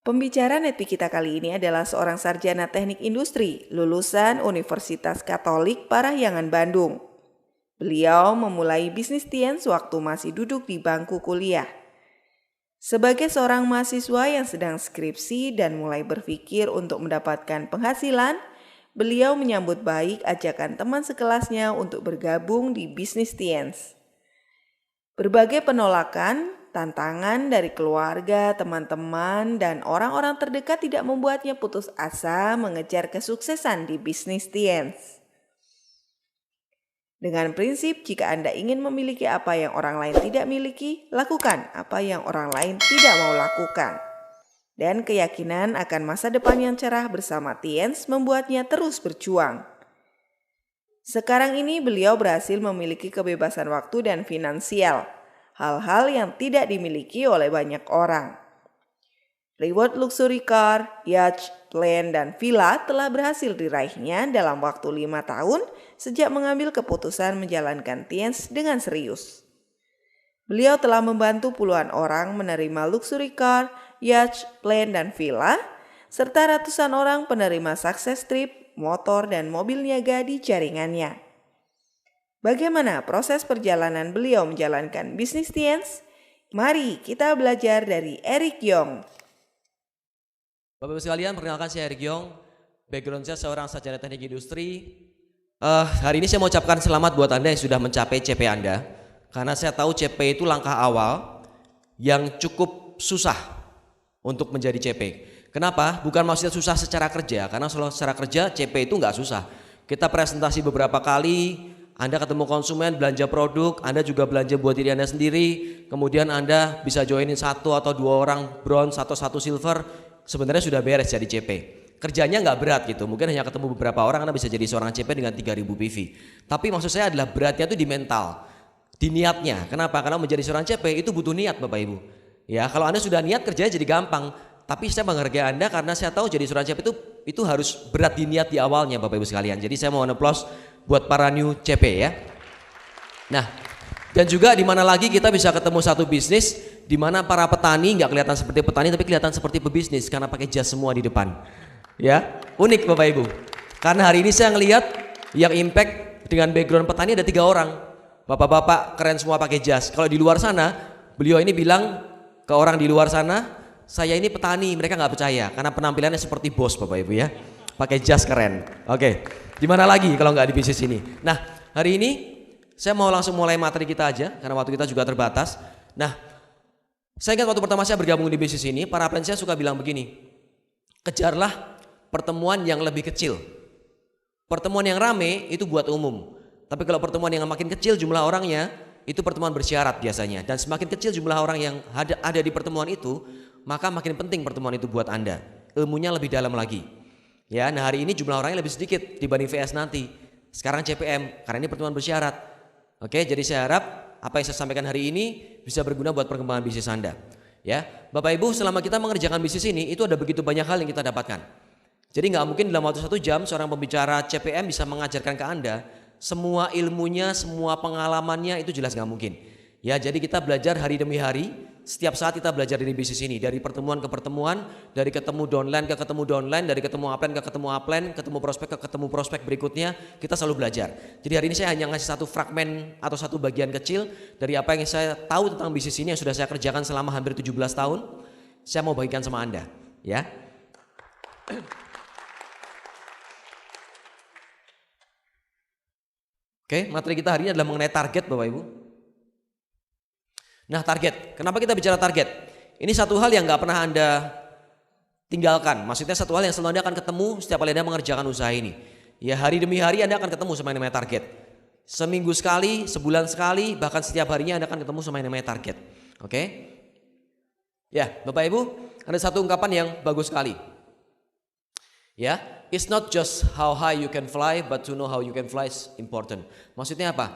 Pembicara nepi kita kali ini adalah seorang sarjana teknik industri lulusan Universitas Katolik Parahyangan Bandung. Beliau memulai bisnis Tiens waktu masih duduk di bangku kuliah. Sebagai seorang mahasiswa yang sedang skripsi dan mulai berpikir untuk mendapatkan penghasilan, beliau menyambut baik ajakan teman sekelasnya untuk bergabung di bisnis Tiens. Berbagai penolakan, tantangan dari keluarga, teman-teman, dan orang-orang terdekat tidak membuatnya putus asa mengejar kesuksesan di bisnis Tiens. Dengan prinsip, jika Anda ingin memiliki apa yang orang lain tidak miliki, lakukan apa yang orang lain tidak mau lakukan. Dan keyakinan akan masa depan yang cerah bersama Tiens membuatnya terus berjuang. Sekarang ini beliau berhasil memiliki kebebasan waktu dan finansial, hal-hal yang tidak dimiliki oleh banyak orang. Reward luxury car, yacht, plane, dan villa telah berhasil diraihnya dalam waktu 5 tahun sejak mengambil keputusan menjalankan Tiens dengan serius. Beliau telah membantu puluhan orang menerima luxury car, yacht, plane, dan villa, serta ratusan orang penerima sukses trip, motor, dan mobil niaga di jaringannya. Bagaimana proses perjalanan beliau menjalankan bisnis Tiens? Mari kita belajar dari Eric Yong. Bapak-Ibu sekalian, perkenalkan saya Eric Yong. Background saya seorang sarjana teknik industri. Hari ini saya mau ucapkan selamat buat Anda yang sudah mencapai CP Anda. Karena saya tahu CP itu langkah awal yang cukup susah untuk menjadi CP. Kenapa? Bukan maksudnya susah secara kerja, karena secara kerja CP itu nggak susah. Kita presentasi beberapa kali, Anda ketemu konsumen, belanja produk, Anda juga belanja buat diri Anda sendiri, kemudian Anda bisa joinin 1 atau 2 orang bronze atau 1 silver, sebenarnya sudah beres jadi CP. Kerjanya nggak berat gitu, mungkin hanya ketemu beberapa orang Anda bisa jadi seorang CP dengan 3000 PV. Tapi maksud saya adalah beratnya itu di mental, di niatnya. Kenapa? Karena menjadi seorang CP itu butuh niat Bapak Ibu. Ya, kalau Anda sudah niat kerjanya jadi gampang. Tapi saya menghargai Anda karena saya tahu jadi seorang CP itu harus berat di niat di awalnya Bapak Ibu sekalian. Jadi saya mau applause buat para new CP ya. Nah, dan juga di mana lagi kita bisa ketemu satu bisnis di mana para petani nggak kelihatan seperti petani tapi kelihatan seperti pebisnis karena pakai jas semua di depan. Ya, unik Bapak Ibu. Karena hari ini saya ngelihat yang impact dengan background petani ada 3 orang. Bapak-bapak keren semua pakai jas. Kalau di luar sana, beliau ini bilang ke orang di luar sana, saya ini petani, mereka nggak percaya karena penampilannya seperti bos Bapak Ibu ya. Pakai jas keren. Oke. Di mana lagi kalau nggak di bisnis ini? Nah, hari ini saya mau langsung mulai materi kita aja karena waktu kita juga terbatas. Nah, saya ingat waktu pertama saya bergabung di bisnis ini, para friends saya suka bilang begini, kejarlah pertemuan yang lebih kecil. Pertemuan yang rame itu buat umum. Tapi kalau pertemuan yang makin kecil jumlah orangnya, itu pertemuan bersyarat biasanya. Dan semakin kecil jumlah orang yang ada di pertemuan itu, maka makin penting pertemuan itu buat Anda. Ilmunya lebih dalam lagi. Ya, nah hari ini jumlah orangnya lebih sedikit dibanding VS nanti. Sekarang CPM, karena ini pertemuan bersyarat. Oke, jadi saya harap apa yang saya sampaikan hari ini bisa berguna buat perkembangan bisnis Anda. Ya, Bapak Ibu, selama kita mengerjakan bisnis ini itu ada begitu banyak hal yang kita dapatkan. Jadi nggak mungkin dalam waktu 1 jam seorang pembicara CPM bisa mengajarkan ke Anda semua ilmunya, semua pengalamannya, itu jelas nggak mungkin. Ya, jadi kita belajar hari demi hari. Setiap saat kita belajar dari bisnis ini, dari pertemuan ke pertemuan, dari ketemu downline ke ketemu downline, dari ketemu upline ke ketemu upline, ketemu prospek ke ketemu prospek berikutnya, kita selalu belajar. Jadi hari ini saya hanya ngasih satu fragmen atau satu bagian kecil dari apa yang saya tahu tentang bisnis ini yang sudah saya kerjakan selama hampir 17 tahun. Saya mau bagikan sama Anda, ya. Oke, materi kita hari ini adalah mengenai target Bapak Ibu. Nah, target. Kenapa kita bicara target? Ini satu hal yang nggak pernah Anda tinggalkan. Maksudnya satu hal yang selalu Anda akan ketemu setiap kali Anda mengerjakan usaha ini. Ya, hari demi hari Anda akan ketemu sama yang namanya target. Seminggu sekali, sebulan sekali, bahkan setiap harinya Anda akan ketemu sama yang namanya target. Oke? Ya, Bapak Ibu, ada satu ungkapan yang bagus sekali. Ya, it's not just how high you can fly, but to know how you can fly is important. Maksudnya apa?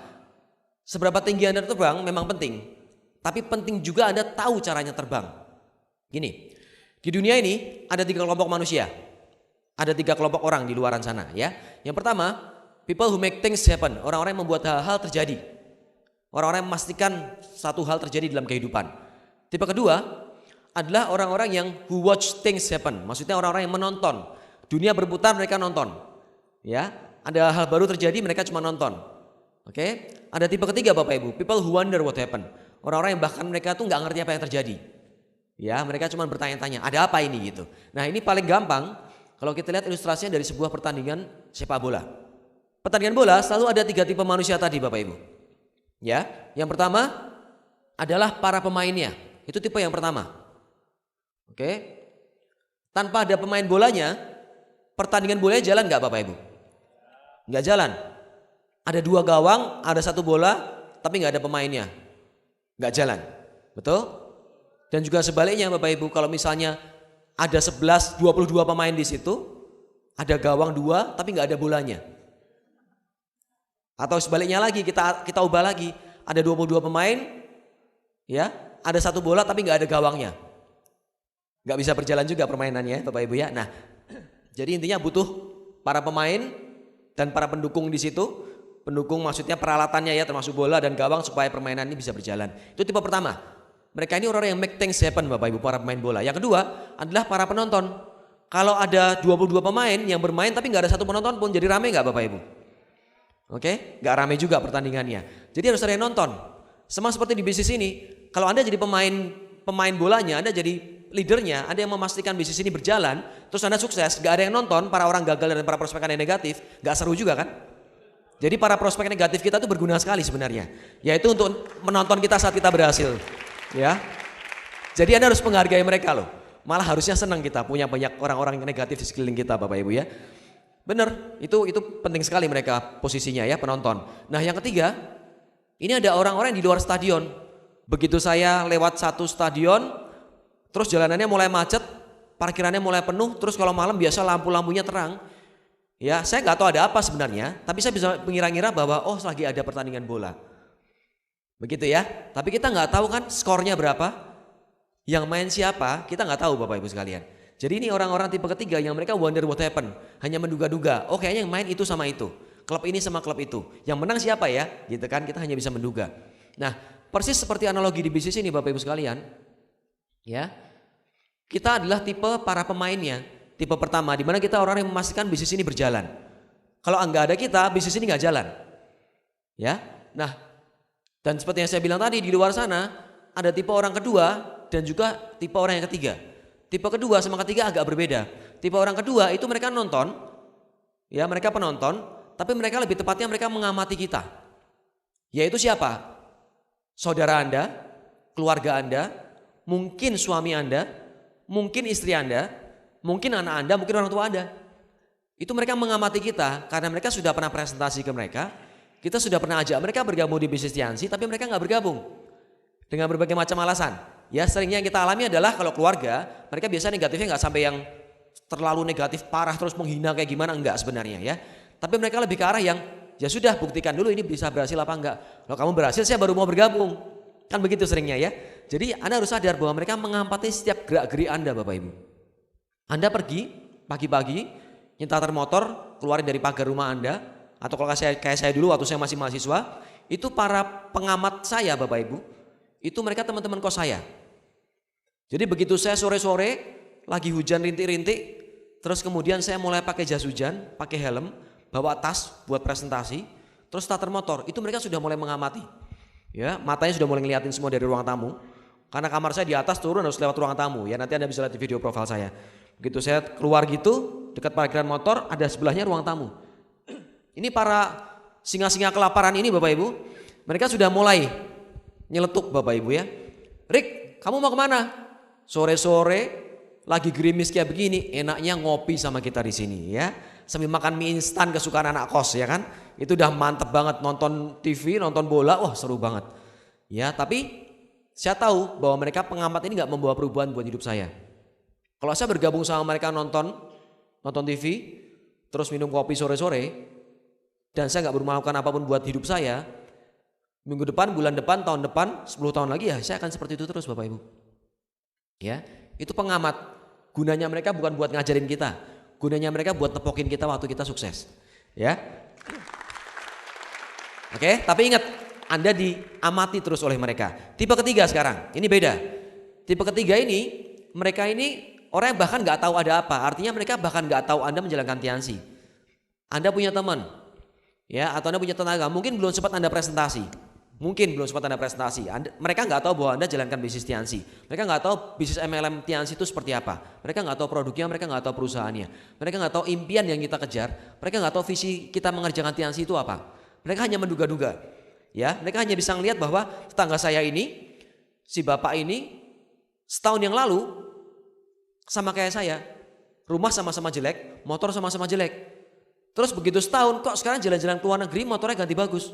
Seberapa tinggi Anda terbang memang penting. Tapi penting juga Anda tahu caranya terbang. Gini, di dunia ini ada 3 kelompok manusia. Ada 3 kelompok orang di luaran sana ya. Yang pertama, people who make things happen. Orang-orang yang membuat hal-hal terjadi. Orang-orang yang memastikan satu hal terjadi dalam kehidupan. Tipe kedua, adalah orang-orang yang who watch things happen. Maksudnya orang-orang yang menonton. Dunia berputar, mereka nonton. Ya, ada hal baru terjadi, mereka cuma nonton. Oke, ada tipe ketiga Bapak Ibu, people who wonder what happened. Orang-orang yang bahkan mereka tuh nggak ngerti apa yang terjadi. Ya, mereka cuma bertanya-tanya, ada apa ini gitu. Nah, ini paling gampang kalau kita lihat ilustrasinya dari sebuah pertandingan sepak bola. Pertandingan bola selalu ada 3 tipe manusia tadi Bapak Ibu. Ya, yang pertama adalah para pemainnya. Itu tipe yang pertama. Oke. Tanpa ada pemain bolanya, pertandingan bolanya jalan nggak Bapak Ibu? Nggak jalan. Ada 2 gawang, ada 1 bola, tapi nggak ada pemainnya. Nggak jalan. Betul? Dan juga sebaliknya Bapak Ibu, kalau misalnya ada 11, 22 pemain di situ, ada gawang 2, tapi nggak ada bolanya. Atau sebaliknya lagi, kita ubah lagi, ada 22 pemain, ya, ada 1 bola tapi nggak ada gawangnya. Nggak bisa berjalan juga permainannya Bapak Ibu ya. Nah, jadi intinya butuh para pemain dan para pendukung di situ. Pendukung maksudnya peralatannya ya, termasuk bola dan gawang supaya permainan ini bisa berjalan. Itu tipe pertama. Mereka ini orang yang make things happen Bapak Ibu, para pemain bola. Yang kedua adalah para penonton. Kalau ada 22 pemain yang bermain tapi nggak ada 1 penonton pun, jadi rame nggak Bapak Ibu? Oke, nggak rame juga pertandingannya. Jadi harus ada yang nonton. Sama seperti di bisnis ini, kalau Anda jadi pemain bolanya, Anda jadi leadernya, Anda yang memastikan bisnis ini berjalan, terus Anda sukses, nggak ada yang nonton, para orang gagal dan para prospek yang negatif, nggak seru juga kan? Jadi para prospek negatif kita itu berguna sekali sebenarnya, yaitu untuk menonton kita saat kita berhasil, ya. Jadi Anda harus menghargai mereka loh. Malah harusnya senang kita punya banyak orang-orang negatif di sekeliling kita, Bapak Ibu ya. Bener, itu penting sekali mereka posisinya ya, penonton. Nah yang ketiga, ini ada orang-orang di luar stadion. Begitu saya lewat satu stadion, terus jalanannya mulai macet, parkirannya mulai penuh, terus kalau malam biasa lampu-lampunya terang. Ya, saya nggak tahu ada apa sebenarnya, tapi saya bisa mengira-ngira bahwa oh lagi ada pertandingan bola. Begitu ya. Tapi kita nggak tahu kan skornya berapa, yang main siapa, kita nggak tahu Bapak Ibu sekalian. Jadi ini orang-orang tipe ketiga yang mereka wonder what happened, hanya menduga-duga. Oh kayaknya yang main itu sama itu, klub ini sama klub itu. Yang menang siapa ya? Gitu kan, kita hanya bisa menduga. Nah, persis seperti analogi di bisnis ini Bapak Ibu sekalian. Ya. Kita adalah tipe para pemainnya. Tipe pertama, di mana kita orang yang memastikan bisnis ini berjalan. Kalau nggak ada kita, bisnis ini nggak jalan. Ya, nah, dan seperti yang saya bilang tadi di luar sana ada tipe orang kedua dan juga tipe orang yang ketiga. Tipe kedua sama ketiga agak berbeda. Tipe orang kedua itu mereka nonton, ya mereka penonton, tapi mereka lebih tepatnya mereka mengamati kita. Yaitu siapa? Saudara Anda, keluarga Anda, mungkin suami Anda, mungkin istri Anda. Mungkin anak Anda, mungkin orang tua Anda. Itu mereka mengamati kita karena mereka sudah pernah presentasi ke mereka. Kita sudah pernah ajak mereka bergabung di bisnis Tiansi, tapi mereka nggak bergabung. Dengan berbagai macam alasan. Ya seringnya yang kita alami adalah kalau keluarga, mereka biasanya negatifnya nggak sampai yang terlalu negatif parah terus menghina kayak gimana, enggak sebenarnya ya. Tapi mereka lebih ke arah yang ya sudah buktikan dulu ini bisa berhasil apa enggak. Kalau kamu berhasil saya baru mau bergabung. Kan begitu seringnya ya. Jadi Anda harus sadar bahwa mereka mengamati setiap gerak-gerik Anda Bapak Ibu. Anda pergi pagi-pagi nyetar motor keluarin dari pagar rumah Anda, atau kalau kayak saya dulu waktu saya masih mahasiswa, itu para pengamat saya Bapak Ibu, itu mereka teman-teman kos saya. Jadi begitu saya sore-sore lagi hujan rintik-rintik, terus kemudian saya mulai pakai jas hujan, pakai helm, bawa tas buat presentasi, terus starter motor, itu mereka sudah mulai mengamati. Ya, matanya sudah mulai ngeliatin semua dari ruang tamu. Karena kamar saya di atas, turun harus lewat ruang tamu. Ya nanti Anda bisa lihat di video profil saya. Begitu saya keluar gitu, dekat parkiran motor, ada sebelahnya ruang tamu. Ini para singa-singa kelaparan ini Bapak Ibu, mereka sudah mulai nyeletuk Bapak Ibu ya. Rick, kamu mau kemana? Sore-sore lagi gerimis kayak begini, enaknya ngopi sama kita di sini ya. Sambil makan mie instan kesukaan anak kos ya kan. Itu udah mantep banget, nonton TV, nonton bola, wah seru banget. Ya tapi saya tahu bahwa mereka pengamat ini gak membawa perubahan buat hidup saya. Kalau saya bergabung sama mereka nonton TV, terus minum kopi sore-sore, dan saya gak melakukan apapun buat hidup saya, minggu depan, bulan depan, tahun depan, 10 tahun lagi ya saya akan seperti itu terus Bapak Ibu. Ya, itu pengamat. Gunanya mereka bukan buat ngajarin kita, gunanya mereka buat tepokin kita waktu kita sukses. Ya. Oke, tapi ingat, Anda diamati terus oleh mereka. Tipe ketiga sekarang, ini beda. Tipe ketiga ini mereka ini orang yang bahkan nggak tahu ada apa. Artinya mereka bahkan nggak tahu Anda menjalankan tiansi. Anda punya teman, ya, atau Anda punya tenaga, mungkin belum sempat Anda presentasi. Mereka nggak tahu bahwa Anda jalankan bisnis tiansi. Mereka nggak tahu bisnis MLM tiansi itu seperti apa. Mereka nggak tahu produknya, mereka nggak tahu perusahaannya. Mereka nggak tahu impian yang kita kejar. Mereka nggak tahu visi kita mengerjakan tiansi itu apa. Mereka hanya menduga-duga. Ya, mereka hanya bisa melihat bahwa tetangga saya ini, si bapak ini, setahun yang lalu sama kayak saya, rumah sama-sama jelek, motor sama-sama jelek. Terus begitu setahun, kok sekarang jalan-jalan ke luar negeri motornya ganti bagus.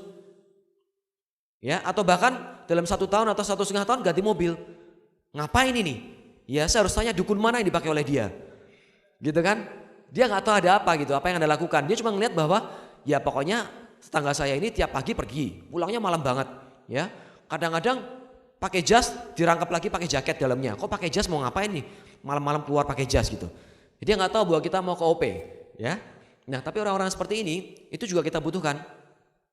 Ya, atau bahkan dalam 1 tahun atau 1,5 tahun ganti mobil. Ngapain ini? Ya, saya harus tanya dukun mana yang dipakai oleh dia. Gitu kan? Dia nggak tahu ada apa gitu, apa yang Anda lakukan. Dia cuma ngeliat bahwa ya pokoknya tetangga saya ini tiap pagi pergi, pulangnya malam banget. Ya, kadang-kadang pakai jas, dirangkap lagi pakai jaket dalamnya. Kok pakai jas mau ngapain nih? Malam-malam keluar pakai jas gitu. Jadi dia nggak tahu bahwa kita mau ke OP. Ya, nah tapi orang-orang seperti ini itu juga kita butuhkan.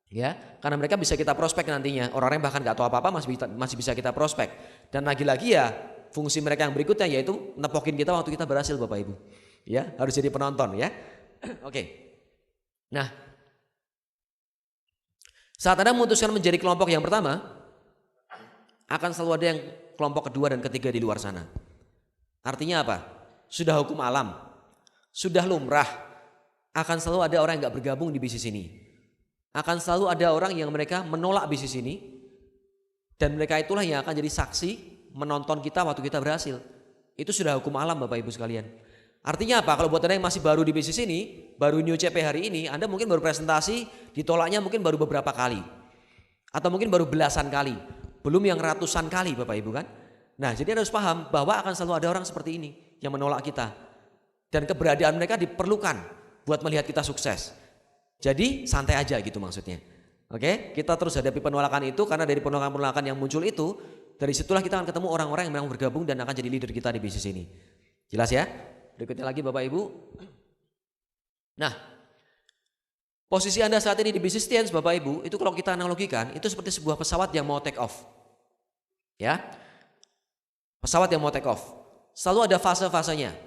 Ya, karena mereka bisa kita prospek nantinya. Orang-orang yang bahkan nggak tahu apa-apa masih bisa kita prospek. Dan lagi-lagi ya fungsi mereka yang berikutnya yaitu nepokin kita waktu kita berhasil, Bapak Ibu. Ya, harus jadi penonton ya. Oke. Nah, saat Anda memutuskan menjadi kelompok yang pertama, akan selalu ada yang kelompok kedua dan ketiga di luar sana. Artinya apa? Sudah hukum alam, sudah lumrah, akan selalu ada orang yang nggak bergabung di bisnis ini. Akan selalu ada orang yang mereka menolak bisnis ini, dan mereka itulah yang akan jadi saksi menonton kita waktu kita berhasil. Itu sudah hukum alam, Bapak Ibu sekalian. Artinya apa? Kalau buat Anda yang masih baru di bisnis ini, baru new CP hari ini, Anda mungkin baru presentasi, ditolaknya mungkin baru beberapa kali. Atau mungkin baru belasan kali, belum yang ratusan kali, Bapak Ibu kan. Nah, jadi Anda harus paham bahwa akan selalu ada orang seperti ini yang menolak kita. Dan keberadaan mereka diperlukan buat melihat kita sukses. Jadi santai aja gitu maksudnya. Oke, kita terus hadapi penolakan itu, karena dari penolakan-penolakan yang muncul itu, dari situlah kita akan ketemu orang-orang yang memang bergabung dan akan jadi leader kita di bisnis ini. Jelas ya? Berikutnya lagi Bapak Ibu. Nah, posisi Anda saat ini di bisnis tiansi Bapak Ibu, itu kalau kita analogikan, itu seperti sebuah pesawat yang mau take off. Ya, pesawat yang mau take off. Selalu ada fase-fasenya.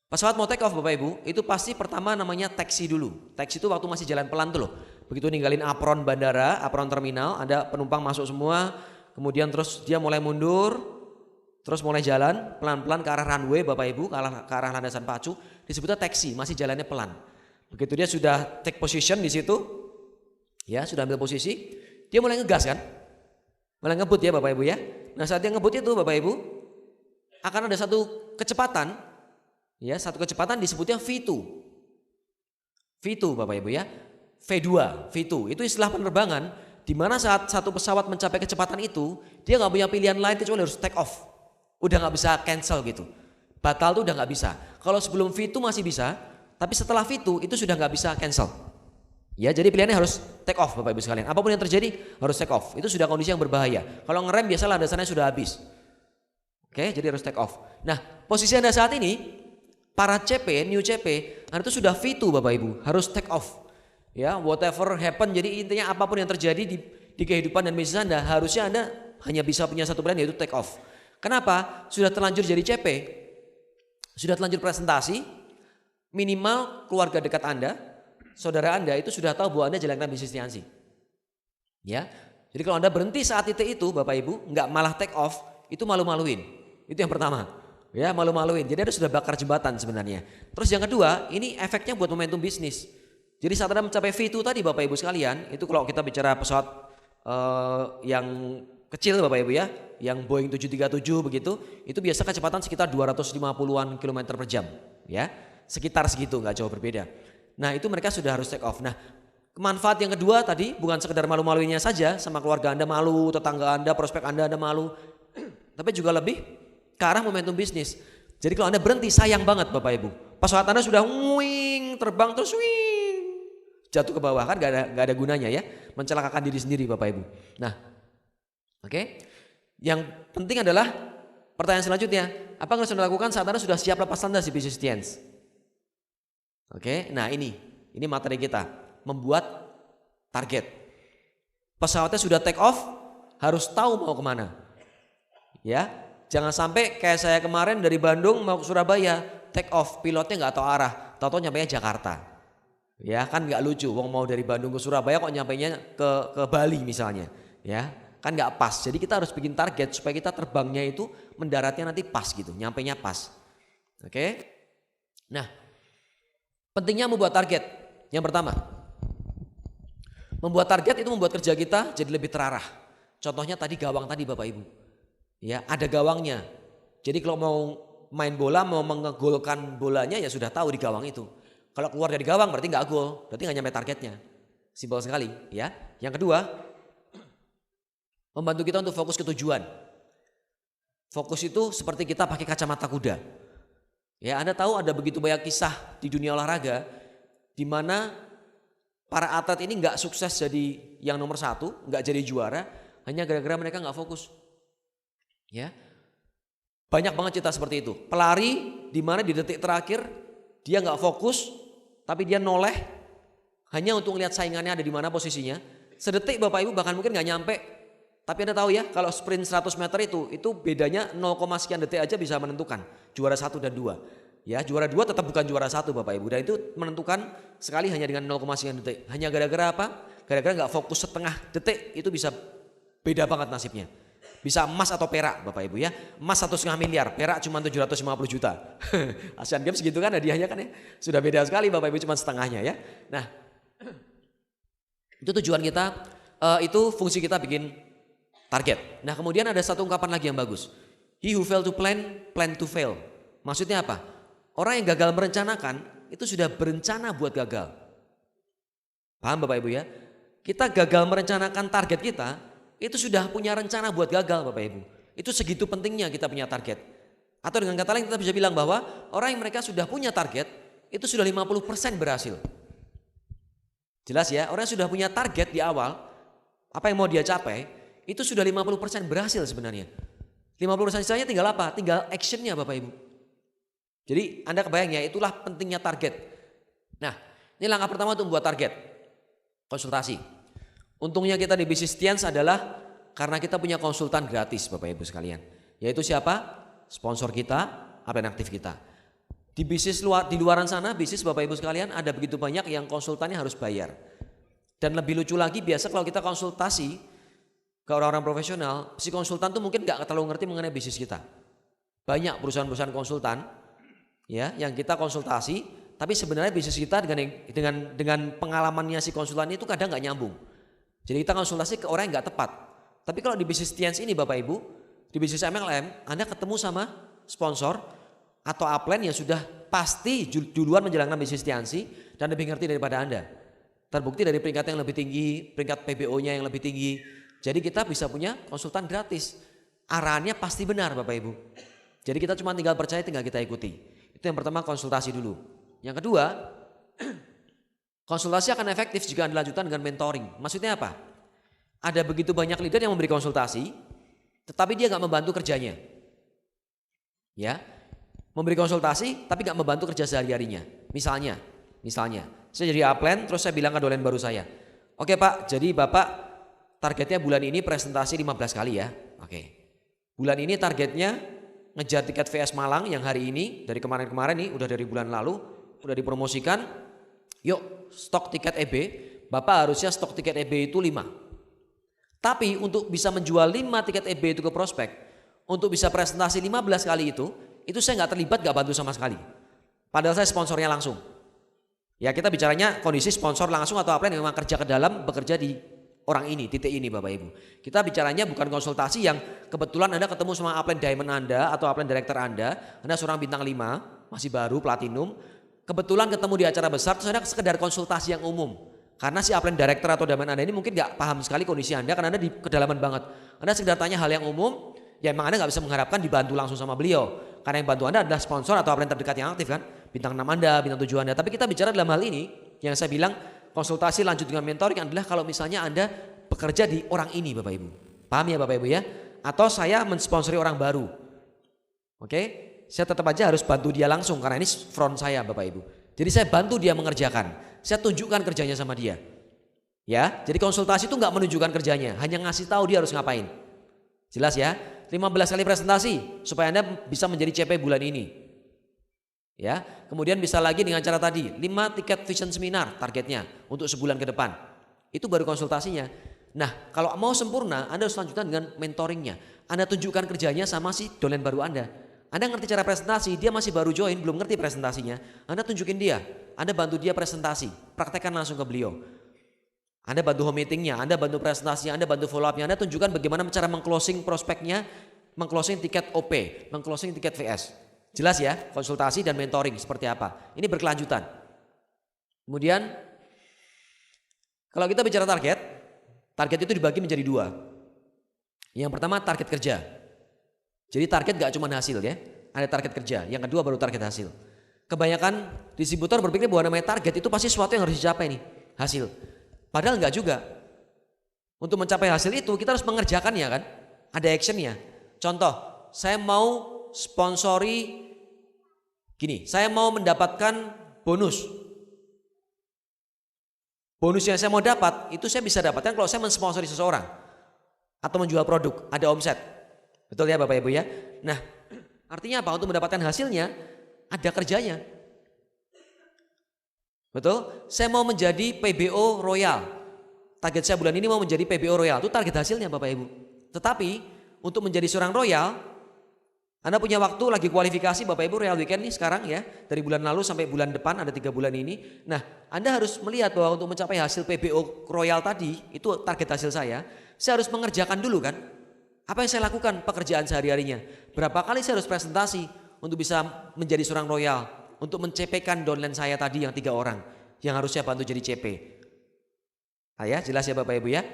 Pesawat mau take off Bapak Ibu, itu pasti pertama namanya taxi dulu. Taxi itu waktu masih jalan pelan tuh loh. Begitu ninggalin apron bandara, apron terminal, ada penumpang masuk semua, kemudian terus dia mulai mundur, terus mulai jalan pelan-pelan ke arah runway Bapak Ibu, ke arah landasan pacu, disebutnya taxi, masih jalannya pelan. Begitu dia sudah take position di situ, ya sudah ambil posisi, dia mulai ngegas kan, mulai ngebut ya Bapak Ibu ya. Nah saat dia ngebut itu Bapak Ibu, akan ada satu kecepatan. Ya, satu kecepatan disebutnya V2. V2 Bapak Ibu ya. V2 itu istilah penerbangan di mana saat satu pesawat mencapai kecepatan itu, dia nggak punya pilihan lain kecuali harus take off. Udah nggak bisa cancel gitu. Batal tuh udah nggak bisa. Kalau sebelum V2 masih bisa, tapi setelah V2 itu sudah nggak bisa cancel. Ya, jadi pilihannya harus take off Bapak Ibu sekalian. Apapun yang terjadi harus take off. Itu sudah kondisi yang berbahaya. Kalau ngerem biasalah landasannya sudah habis. Oke, jadi harus take off. Nah, posisi Anda saat ini para CP, new CP, Anda itu sudah V2 Bapak Ibu, harus take off. Ya, whatever happen, jadi intinya apapun yang terjadi di kehidupan dan bisnis Anda, harusnya Anda hanya bisa punya satu pilihan yaitu take off. Kenapa? Sudah terlanjur jadi CP, sudah terlanjur presentasi, minimal keluarga dekat Anda, saudara Anda itu sudah tahu bahwa Anda jalankan bisnis tiansi. Ya, jadi kalau Anda berhenti saat titik itu Bapak Ibu, nggak malah take off, itu malu-maluin. Itu yang pertama. Ya, malu-maluin. Jadi Anda sudah bakar jembatan sebenarnya. Terus yang kedua, ini efeknya buat momentum bisnis. Jadi saat Anda mencapai V2 tadi Bapak Ibu sekalian, itu kalau kita bicara pesawat yang kecil Bapak Ibu ya, yang Boeing 737 begitu, itu biasa kecepatan sekitar 250-an km per jam. Ya, sekitar segitu, nggak jauh berbeda. Nah itu mereka sudah harus take off. Nah manfaat yang kedua tadi bukan sekedar malu-maluinnya saja, sama keluarga Anda malu, tetangga Anda, prospek Anda malu, tapi juga lebih ke arah momentum bisnis. Jadi kalau Anda berhenti sayang banget Bapak Ibu. Pesawat Anda sudah wing, terbang terus wing, jatuh ke bawah kan gak ada gunanya ya. Mencelakakan diri sendiri Bapak Ibu. Nah oke. Yang penting adalah pertanyaan selanjutnya. Apa yang harus Anda lakukan saat Anda sudah siap lepas landas di bisnis tiansi? Oke, nah ini materi kita. Membuat target. Pesawatnya sudah take off, harus tahu mau kemana. Ya, Jangan sampai kayak saya kemarin dari Bandung mau ke Surabaya, take off, pilotnya nggak tahu arah, tahu-tahu nyampainya Jakarta. Ya kan nggak lucu, wong mau dari Bandung ke Surabaya kok nyampainya ke Bali misalnya. Ya kan nggak pas. Jadi kita harus bikin target supaya kita terbangnya itu mendaratnya nanti pas gitu, nyampainya pas. Oke. Nah, pentingnya membuat target. Yang pertama, membuat target itu membuat kerja kita jadi lebih terarah. Contohnya tadi gawang tadi Bapak Ibu. Ya, ada gawangnya. Jadi kalau mau main bola, mau mengegolkan bolanya ya sudah tahu di gawang itu. Kalau keluar dari gawang berarti nggak gol, berarti nggak nyampe targetnya. Simpel sekali, ya. Yang kedua, membantu kita untuk fokus ke tujuan. Fokus itu seperti kita pakai kacamata kuda. Ya, Anda tahu ada begitu banyak kisah di dunia olahraga di mana para atlet ini nggak sukses jadi yang nomor 1, nggak jadi juara, hanya gara-gara mereka nggak fokus. Ya, banyak banget cerita seperti itu. Pelari di mana di detik terakhir dia nggak fokus, tapi dia noleh hanya untuk melihat saingannya ada di mana posisinya. Sedetik Bapak Ibu bahkan mungkin nggak nyampe. Tapi Anda tahu ya, kalau sprint 100 meter itu bedanya 0, sekian detik aja bisa menentukan juara 1 dan 2. Ya, juara 2 tetap bukan juara 1 Bapak Ibu. Dan itu menentukan sekali hanya dengan 0, sekian detik. Hanya gara-gara apa? Gara-gara nggak fokus setengah detik itu bisa beda banget nasibnya. Bisa emas atau perak Bapak Ibu ya. Emas 1,5 miliar, perak cuma 750 juta. Asian Games segitu kan hadiahnya kan ya. Sudah beda sekali Bapak Ibu, cuma setengahnya ya. Nah, itu tujuan kita, itu fungsi kita bikin target. Nah kemudian ada satu ungkapan lagi yang bagus. He who fail to plan, plan to fail. Maksudnya apa? Orang yang gagal merencanakan, itu sudah berencana buat gagal. Paham Bapak Ibu ya? Kita gagal merencanakan target kita, itu sudah punya rencana buat gagal Bapak Ibu. Itu segitu pentingnya kita punya target. Atau dengan kata lain kita bisa bilang bahwa orang yang mereka sudah punya target, itu sudah 50% berhasil. Jelas ya, orang yang sudah punya target di awal, apa yang mau dia capai, itu sudah 50% berhasil sebenarnya. 50% sisanya tinggal apa? Tinggal actionnya Bapak Ibu. Jadi Anda kebayang ya, itulah pentingnya target. Nah, ini langkah pertama untuk membuat target. Konsultasi. Untungnya kita di Bisnis Tians adalah karena kita punya konsultan gratis Bapak Ibu sekalian. Yaitu siapa? Sponsor kita, upline aktif kita. Di bisnis di luaran sana, bisnis Bapak Ibu sekalian ada begitu banyak yang konsultannya harus bayar. Dan lebih lucu lagi biasa kalau kita konsultasi ke orang-orang profesional, si konsultan tuh mungkin gak terlalu ngerti mengenai bisnis kita. Banyak perusahaan-perusahaan konsultan ya yang kita konsultasi, tapi sebenarnya bisnis kita dengan pengalamannya si konsultan itu kadang gak nyambung. Jadi kita konsultasi ke orang yang gak tepat. Tapi kalau di Bisnis Tians ini Bapak Ibu, di bisnis MLM, Anda ketemu sama sponsor atau upline yang sudah pasti duluan menjalankan bisnis Tiansi dan lebih ngerti daripada Anda. Terbukti dari peringkat yang lebih tinggi, peringkat PBO-nya yang lebih tinggi. Jadi kita bisa punya konsultan gratis. Arahannya pasti benar Bapak Ibu. Jadi kita cuma tinggal percaya, tinggal kita ikuti. Itu yang pertama, konsultasi dulu. Yang kedua, konsultasi akan efektif jika dilanjutkan dengan mentoring. Maksudnya apa? Ada begitu banyak leader yang memberi konsultasi, tetapi dia nggak membantu kerjanya. Ya, memberi konsultasi, tapi nggak membantu kerja sehari-harinya. Misalnya, saya jadi upline, terus saya bilang ke dolen baru saya, oke Pak, jadi Bapak targetnya bulan ini presentasi 15 kali ya. Oke. Bulan ini targetnya ngejar tiket VS Malang yang hari ini dari kemarin-kemarin nih, udah dari bulan lalu, udah dipromosikan. Yuk, stok tiket EB, Bapak harusnya stok tiket EB itu 5. Tapi untuk bisa menjual 5 tiket EB itu ke prospek, untuk bisa presentasi 15 kali itu saya nggak terlibat, nggak bantu sama sekali. Padahal saya sponsornya langsung. Ya kita bicaranya kondisi sponsor langsung atau upline yang memang kerja ke dalam, bekerja di orang ini, titik ini Bapak Ibu. Kita bicaranya bukan konsultasi yang kebetulan Anda ketemu sama upline diamond Anda atau upline director Anda seorang bintang 5, masih baru, platinum. Kebetulan ketemu di acara besar, terus Anda sekedar konsultasi yang umum. Karena si upline director atau diamond Anda ini mungkin gak paham sekali kondisi Anda, karena Anda di kedalaman banget. Anda sekedar tanya hal yang umum, ya emang Anda gak bisa mengharapkan dibantu langsung sama beliau. Karena yang bantu Anda adalah sponsor atau upline terdekat yang aktif kan. Bintang 6 Anda, bintang 7 Anda. Tapi kita bicara dalam hal ini, yang saya bilang konsultasi lanjut dengan mentoring adalah kalau misalnya Anda bekerja di orang ini Bapak Ibu. Paham ya Bapak Ibu ya? Atau saya mensponsori orang baru. Oke? Saya tetap aja harus bantu dia langsung karena ini front saya Bapak Ibu. Jadi saya bantu dia mengerjakan. Saya tunjukkan kerjanya sama dia. Ya, jadi konsultasi itu nggak menunjukkan kerjanya, hanya ngasih tahu dia harus ngapain. Jelas ya? 50% 15 kali presentasi supaya Anda bisa menjadi CP bulan ini. Ya, kemudian bisa lagi dengan cara tadi, 5 tiket vision seminar targetnya untuk sebulan ke depan. Itu baru konsultasinya. Nah, kalau mau sempurna, Anda harus lanjutkan dengan mentoringnya. Anda tunjukkan kerjanya sama si downline baru Anda. Anda ngerti cara presentasi, dia masih baru join, belum ngerti presentasinya. Anda tunjukin dia, Anda bantu dia presentasi, praktekkan langsung ke beliau. Anda bantu home meetingnya, Anda bantu presentasinya, Anda bantu follow upnya, Anda tunjukkan bagaimana cara meng-closing prospeknya, meng-closing tiket OP, meng-closing tiket VS. Jelas ya, konsultasi dan mentoring seperti apa. Ini berkelanjutan. Kemudian, kalau kita bicara target, target itu dibagi menjadi 2. Yang pertama target kerja. Jadi target gak cuma hasil ya, ada target kerja. Yang kedua baru target hasil. Kebanyakan distributor berpikir bahwa namanya target itu pasti sesuatu yang harus dicapai nih, hasil. Padahal enggak juga. Untuk mencapai hasil itu kita harus mengerjakannya kan, ada actionnya. Contoh, saya mau sponsori gini, saya mau mendapatkan bonus. Bonus yang saya mau dapat itu saya bisa dapatkan kalau saya mensponsori seseorang atau menjual produk, ada omset. Betul ya Bapak Ibu ya? Nah, artinya apa? Untuk mendapatkan hasilnya ada kerjanya. Betul? Saya mau menjadi PBO Royal. Target saya bulan ini mau menjadi PBO Royal. Itu target hasilnya Bapak Ibu. Tetapi untuk menjadi seorang Royal, Anda punya waktu lagi kualifikasi Bapak Ibu Royal Weekend nih sekarang ya. Dari bulan lalu sampai bulan depan ada 3 bulan ini. Nah, Anda harus melihat bahwa untuk mencapai hasil PBO Royal tadi, itu target hasil saya harus mengerjakan dulu kan. Apa yang saya lakukan pekerjaan sehari-harinya. Berapa kali saya harus presentasi untuk bisa menjadi seorang Royal. Untuk mencepekan downline saya tadi yang 3 orang. Yang harus saya bantu jadi CP. Nah ya, jelas ya Bapak Ibu ya.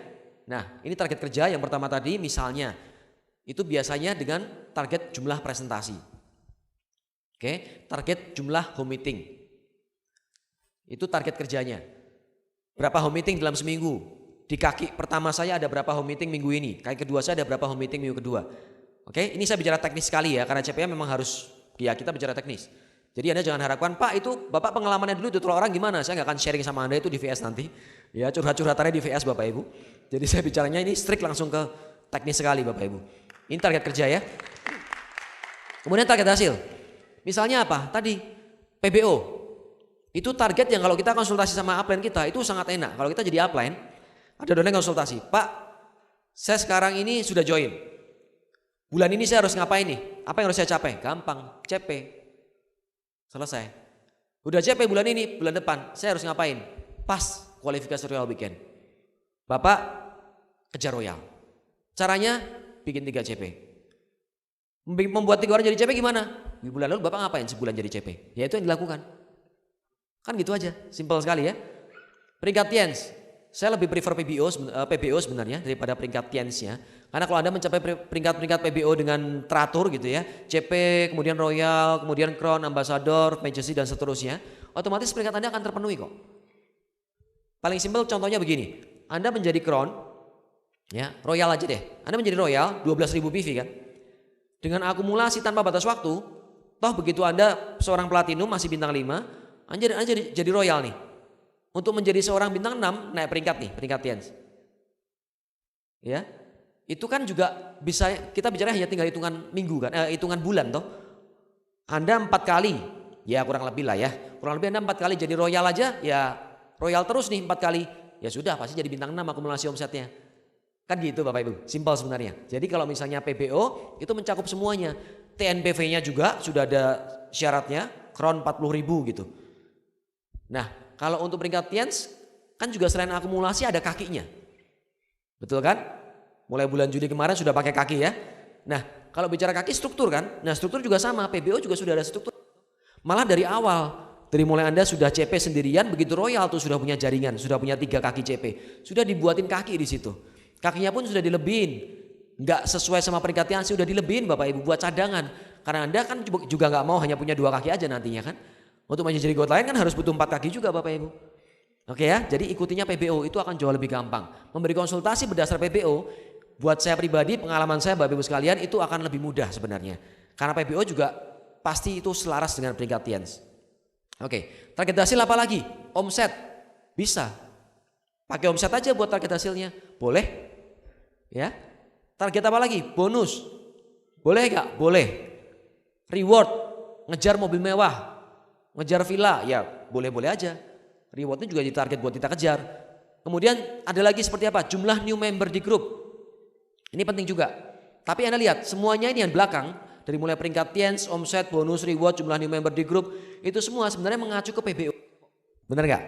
Nah, ini target kerja yang pertama tadi misalnya. Itu biasanya dengan target jumlah presentasi. Oke, target jumlah home meeting. Itu target kerjanya. Berapa home meeting dalam seminggu? Di kaki pertama saya ada berapa home meeting minggu ini? Kaki kedua saya ada berapa home meeting minggu kedua? Oke, ini saya bicara teknis sekali ya, karena CPA memang harus, ya kita bicara teknis. Jadi Anda jangan harapkan, Pak itu Bapak pengalamannya dulu ditolak orang gimana? Saya nggak akan sharing sama Anda itu di VS nanti. Ya curhat-curhatannya di VS Bapak Ibu. Jadi saya bicaranya ini strict langsung ke teknis sekali Bapak Ibu. Ini target kerja ya. Kemudian target hasil. Misalnya apa? Tadi PBO. Itu target yang kalau kita konsultasi sama upline kita itu sangat enak. Kalau kita jadi upline, ada downline konsultasi. Pak, saya sekarang ini sudah join. Bulan ini saya harus ngapain nih? Apa yang harus saya capai? Gampang, CP. Selesai. Udah CP bulan ini, bulan depan saya harus ngapain? Pas kualifikasi Royal Weekend. Bapak kejar Royal. Caranya bikin 3 CP. Membuat 3 orang jadi CP gimana? Di bulan lalu Bapak ngapain sebulan jadi CP? Ya itu yang dilakukan. Kan gitu aja, simpel sekali ya. Peringkat TIENS, saya lebih prefer PBO sebenarnya daripada peringkat TIENS-nya. Karena kalau Anda mencapai peringkat-peringkat PBO dengan teratur gitu ya, CP, kemudian Royal, kemudian Crown, Ambassador, Majesty dan seterusnya, otomatis peringkat Anda akan terpenuhi kok. Paling simpel contohnya begini, Anda menjadi Crown, ya Royal aja deh. Anda menjadi Royal 12.000 PV kan. Dengan akumulasi tanpa batas waktu, toh begitu Anda seorang Platinum masih bintang 5, Anda jadi Royal nih. Untuk menjadi seorang bintang 6 naik peringkat nih, peringkat TIENS. Ya. Itu kan juga bisa kita bicara hanya tinggal hitungan minggu kan, hitungan bulan toh. Anda 4 kali, ya kurang lebih lah ya. Kurang lebih Anda 4 kali jadi Royal aja, ya Royal terus nih 4 kali. Ya sudah pasti jadi bintang 6 akumulasi omsetnya. Kan gitu Bapak Ibu, simpel sebenarnya. Jadi kalau misalnya PBO itu mencakup semuanya. TNPV-nya juga sudah ada syaratnya, Crown 40.000 gitu. Nah, kalau untuk peringkat TIENS kan juga selain akumulasi ada kakinya. Betul kan? Mulai bulan Juli kemarin sudah pakai kaki ya. Nah, kalau bicara kaki struktur kan? Nah, struktur juga sama, PBO juga sudah ada struktur. Malah dari awal, dari mulai Anda sudah CP sendirian, begitu Royal tuh sudah punya jaringan, sudah punya 3 kaki CP. Sudah dibuatin kaki di situ. Kakinya pun sudah dilebihin. Enggak sesuai sama peringkat TIENS, sudah dilebihin Bapak Ibu buat cadangan. Karena Anda kan juga enggak mau hanya punya 2 kaki aja nantinya kan. Untuk menjadi God lain kan harus butuh 4 kaki juga Bapak Ibu. Oke ya, jadi ikutinya PBO itu akan jauh lebih gampang. Memberi konsultasi berdasar PBO, buat saya pribadi, pengalaman saya Bapak Ibu sekalian itu akan lebih mudah sebenarnya. Karena PBO juga pasti itu selaras dengan peringkat TIENS. Oke, target hasil apa lagi? Omset. Bisa. Pakai omset aja buat target hasilnya. Boleh. Ya. Target apa lagi? Bonus. Boleh nggak? Boleh. Reward, ngejar mobil mewah, ngejar villa, ya boleh-boleh aja. Rewardnya juga jadi target buat kita kejar. Kemudian ada lagi seperti apa? Jumlah new member di grup. Ini penting juga. Tapi Anda lihat, semuanya ini yang belakang, dari mulai peringkat Tiens, omset, bonus, reward, jumlah new member di grup, itu semua sebenarnya mengacu ke PBO. Benar nggak?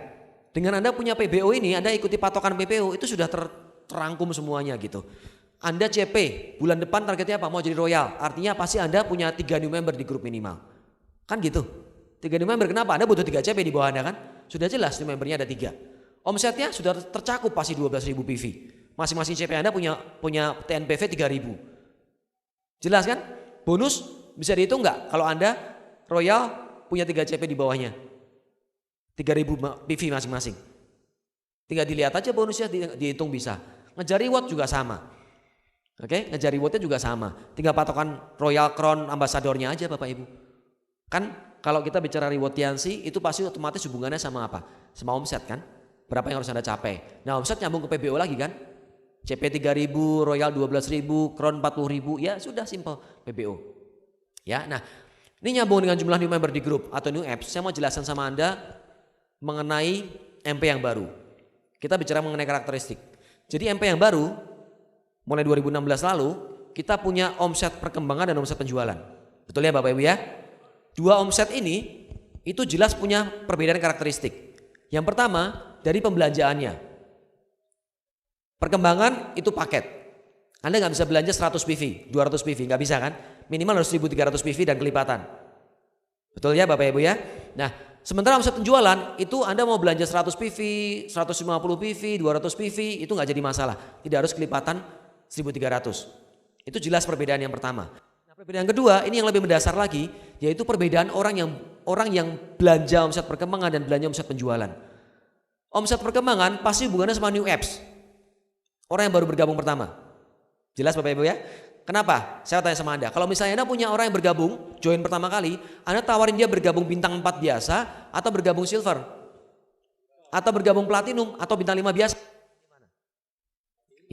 Dengan Anda punya PBO ini, Anda ikuti patokan PBO, itu sudah terangkum semuanya gitu. Anda CP, bulan depan targetnya apa? Mau jadi royal. Artinya pasti Anda punya 3 new member di grup minimal. Kan gitu. 3 new member, kenapa? Anda butuh 3 CP di bawah Anda kan? Sudah jelas new membernya ada 3. Omsetnya sudah tercakup pasti 12.000 PV. Masing-masing CP Anda punya TNPV 3.000. Jelas kan? Bonus bisa dihitung nggak? Kalau Anda royal punya 3 CP di bawahnya. 3.000 PV masing-masing. Tinggal dilihat aja bonusnya dihitung bisa. Ngejar reward juga sama. Oke, ngejar rewardnya juga sama. Tinggal patokan Royal Crown ambasadornya aja Bapak Ibu. Kan kalau kita bicara reward Tiansi itu pasti otomatis hubungannya sama apa? Sama omset kan? Berapa yang harus Anda capai. Nah omset nyambung ke PBO lagi kan? CP 3.000, Royal 12.000, Crown 40.000, ya sudah simple PBO. Ya, nah ini nyambung dengan jumlah new member di grup atau new apps. Saya mau jelaskan sama Anda mengenai MP yang baru. Kita bicara mengenai karakteristik. Jadi MP yang baru mulai 2016 lalu kita punya omset perkembangan dan omset penjualan. Betul ya Bapak Ibu ya? Dua omset ini itu jelas punya perbedaan karakteristik. Yang pertama dari pembelanjaannya. Perkembangan itu paket. Anda nggak bisa belanja 100 PV, 200 PV, nggak bisa kan? Minimal harus 1.300 PV dan kelipatan. Betul ya Bapak Ibu ya? Nah, sementara omset penjualan itu Anda mau belanja 100 PV, 150 PV, 200 PV itu nggak jadi masalah. Tidak harus kelipatan 1.300. Itu jelas perbedaan yang pertama. Nah, perbedaan kedua ini yang lebih mendasar lagi, yaitu perbedaan orang yang belanja omset perkembangan dan belanja omset penjualan. Omset perkembangan pasti hubungannya sama new apps. Orang yang baru bergabung pertama. Jelas Bapak Ibu ya? Kenapa? Saya tanya sama Anda. Kalau misalnya Anda punya orang yang bergabung, join pertama kali, Anda tawarin dia bergabung bintang 4 biasa atau bergabung silver? Atau bergabung platinum atau bintang 5 biasa?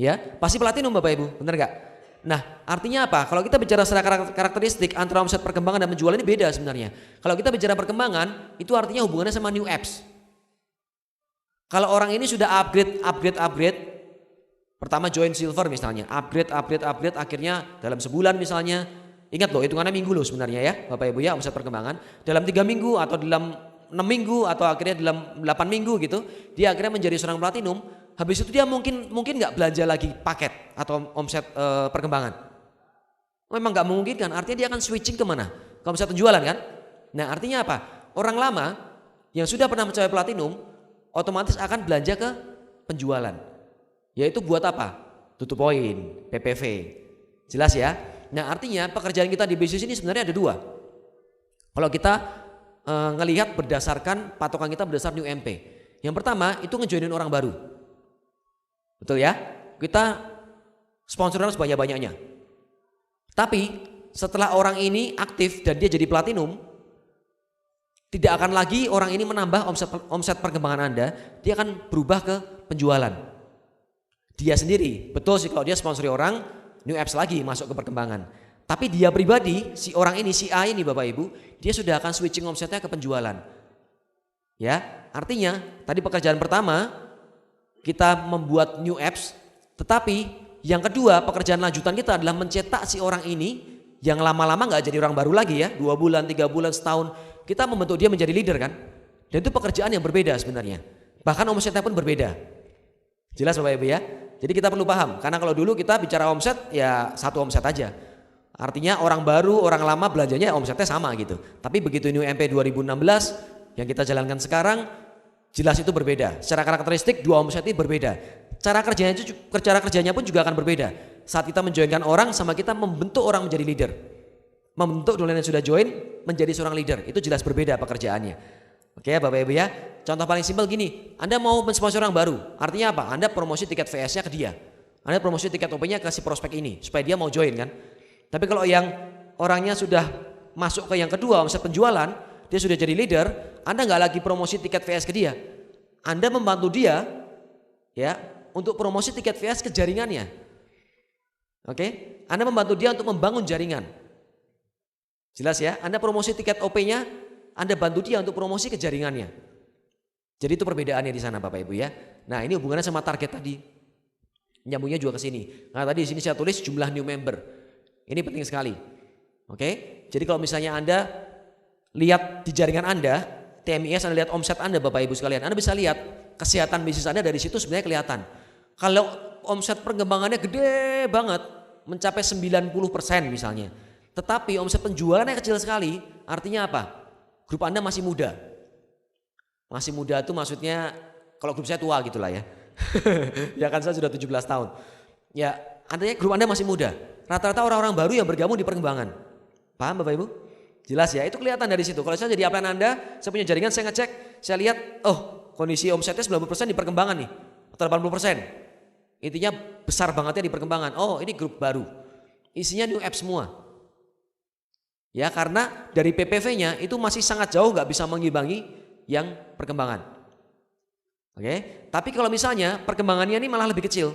Ya, pasti platinum Bapak Ibu, benar gak? Nah, artinya apa? Kalau kita bicara secara karakteristik antara omset perkembangan dan penjualan ini beda sebenarnya. Kalau kita bicara perkembangan, itu artinya hubungannya sama new apps. Kalau orang ini sudah upgrade, pertama join silver misalnya, upgrade, akhirnya dalam sebulan misalnya, ingat loh hitungannya minggu loh sebenarnya ya Bapak Ibu ya omset perkembangan, dalam 3 minggu atau dalam 6 minggu atau akhirnya dalam 8 minggu gitu, dia akhirnya menjadi seorang platinum, habis itu dia mungkin nggak belanja lagi paket atau omset perkembangan. Memang nggak memungkinkan, artinya dia akan switching kemana? Ke omset penjualan kan? Nah artinya apa? Orang lama yang sudah pernah mencapai platinum, otomatis akan belanja ke penjualan. Yaitu buat apa? Tutup poin, PPV. Jelas ya? Nah artinya pekerjaan kita di bisnis ini sebenarnya ada 2. Kalau kita ngelihat berdasarkan patokan kita berdasar new MP. Yang pertama itu ngejoinin orang baru. Betul ya? Kita sponsoran sebanyak-banyaknya. Tapi setelah orang ini aktif dan dia jadi platinum, tidak akan lagi orang ini menambah omset perkembangan Anda, dia akan berubah ke penjualan. Dia sendiri, betul sih kalau dia sponsori orang, new apps lagi masuk ke perkembangan. Tapi dia pribadi, si orang ini, si A ini Bapak Ibu, dia sudah akan switching omsetnya ke penjualan. Ya, artinya tadi pekerjaan pertama kita membuat new apps, tetapi yang kedua pekerjaan lanjutan kita adalah mencetak si orang ini yang lama-lama nggak jadi orang baru lagi ya, 2 bulan, 3 bulan, setahun, kita membentuk dia menjadi leader kan. Dan itu pekerjaan yang berbeda sebenarnya. Bahkan omsetnya pun berbeda. Jelas Bapak Ibu ya? Jadi kita perlu paham, karena kalau dulu kita bicara omset ya satu omset aja. Artinya orang baru, orang lama belanjanya omsetnya sama gitu. Tapi begitu New MP 2016 yang kita jalankan sekarang, jelas itu berbeda. Secara karakteristik 2 omset ini berbeda. Cara kerjanya pun juga akan berbeda. Saat kita menjoinkan orang sama kita membentuk orang menjadi leader. Membentuk dulu yang sudah join menjadi seorang leader, itu jelas berbeda pekerjaannya. Oke ya Bapak Ibu ya, contoh paling simpel gini, Anda mau mensponsor orang baru, artinya apa? Anda promosi tiket VS-nya ke dia, Anda promosi tiket OP-nya ke si prospek ini, supaya dia mau join kan. Tapi kalau yang orangnya sudah masuk ke yang kedua, omset penjualan, dia sudah jadi leader, Anda nggak lagi promosi tiket VS ke dia, Anda membantu dia ya untuk promosi tiket VS ke jaringannya. Oke, Anda membantu dia untuk membangun jaringan. Jelas ya, Anda promosi tiket OP-nya, Anda bantu dia untuk promosi ke jaringannya. Jadi itu perbedaannya di sana Bapak Ibu ya. Nah ini hubungannya sama target tadi. Nyambungnya juga ke sini. Nah tadi di sini saya tulis jumlah new member. Ini penting sekali. Oke, jadi kalau misalnya Anda lihat di jaringan Anda, TMIS, Anda lihat omset Anda Bapak Ibu sekalian, Anda bisa lihat kesehatan bisnis Anda dari situ sebenarnya kelihatan. Kalau omset perkembangannya gede banget, mencapai 90% misalnya, tetapi omset penjualannya kecil sekali, artinya apa? Grup Anda masih muda. Masih muda itu maksudnya, kalau grup saya tua gitulah ya. Ya kan saya sudah 17 tahun. Ya, artinya grup Anda masih muda. Rata-rata orang-orang baru yang bergabung di perkembangan. Paham Bapak Ibu? Jelas ya, itu kelihatan dari situ. Kalau saya jadi upline Anda, saya punya jaringan, saya ngecek, saya lihat, oh kondisi omsetnya 90% di perkembangan nih, atau 80%. Intinya besar bangetnya di perkembangan. Oh ini grup baru, isinya new app semua. Ya karena dari PPV-nya itu masih sangat jauh, nggak bisa mengimbangi yang perkembangan. Oke, tapi kalau misalnya perkembangannya ini malah lebih kecil,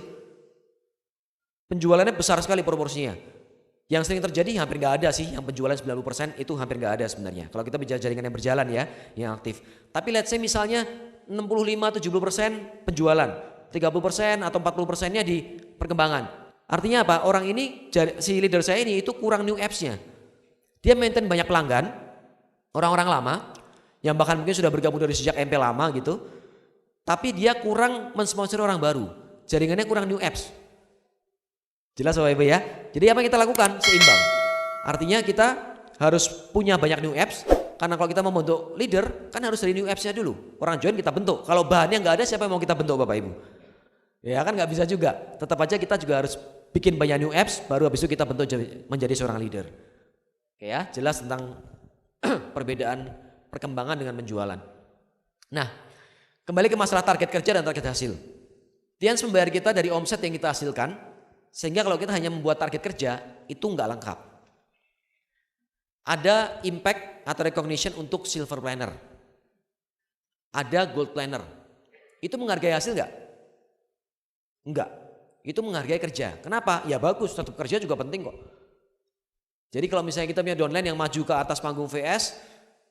penjualannya besar sekali proporsinya. Yang sering terjadi hampir nggak ada sih, yang penjualan 90% itu hampir nggak ada sebenarnya. Kalau kita bicara jaringan yang berjalan ya, yang aktif. Tapi let's say misalnya 65-70% penjualan, 30% atau 40%-nya di perkembangan. Artinya apa? Orang ini, si leader saya ini itu kurang new apps-nya. Dia maintain banyak pelanggan, orang-orang lama, yang bahkan mungkin sudah bergabung dari sejak MP lama gitu. Tapi dia kurang mensponsori orang baru, jaringannya kurang new apps. Jelas Bapak Ibu ya. Jadi apa yang kita lakukan? Seimbang. Artinya kita harus punya banyak new apps. Karena kalau kita mau bentuk leader, kan harus dari new apps-nya dulu. Orang join kita bentuk. Kalau bahannya nggak ada, siapa yang mau kita bentuk Bapak Ibu? Ya kan nggak bisa juga. Tetap aja kita juga harus bikin banyak new apps, baru habis itu kita bentuk menjadi seorang leader. Oke ya, jelas tentang perbedaan perkembangan dengan penjualan. Nah, kembali ke masalah target kerja dan target hasil. Tians membayar kita dari omset yang kita hasilkan, sehingga kalau kita hanya membuat target kerja, itu nggak lengkap. Ada impact atau recognition untuk silver planner. Ada gold planner. Itu menghargai hasil nggak? Enggak. Itu menghargai kerja. Kenapa? Ya bagus, tetap kerja juga penting kok. Jadi kalau misalnya kita punya downline yang maju ke atas panggung VS,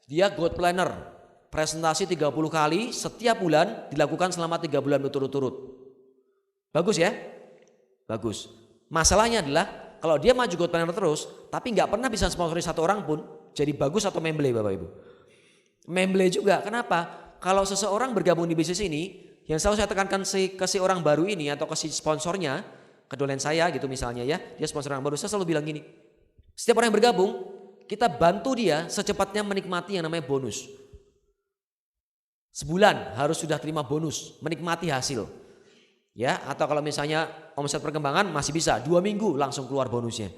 dia gold planner. Presentasi 30 kali setiap bulan dilakukan selama 3 bulan berturut-turut. Bagus ya? Bagus. Masalahnya adalah kalau dia maju gold planner terus, tapi nggak pernah bisa sponsori satu orang pun, jadi bagus atau memble Bapak Ibu? Memble juga. Kenapa? Kalau seseorang bergabung di bisnis ini, yang selalu saya tekankan ke si orang baru ini atau ke si sponsornya, ke downline saya gitu misalnya ya, dia sponsor orang baru, saya selalu bilang gini, setiap orang yang bergabung, kita bantu dia secepatnya menikmati yang namanya bonus. Sebulan harus sudah terima bonus, menikmati hasil. Ya, atau kalau misalnya omset perkembangan masih bisa 2 minggu langsung keluar bonusnya.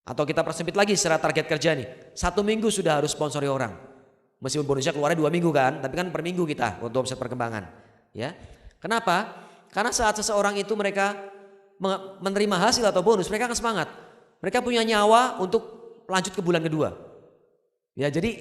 Atau kita persempit lagi secara target kerja nih, 1 minggu sudah harus sponsori orang. Meskipun bonusnya keluarnya 2 minggu kan, tapi kan per minggu kita untuk omset perkembangan. Ya, kenapa? Karena saat seseorang itu mereka menerima hasil atau bonus, mereka akan semangat. Mereka punya nyawa untuk lanjut ke bulan kedua. Ya, jadi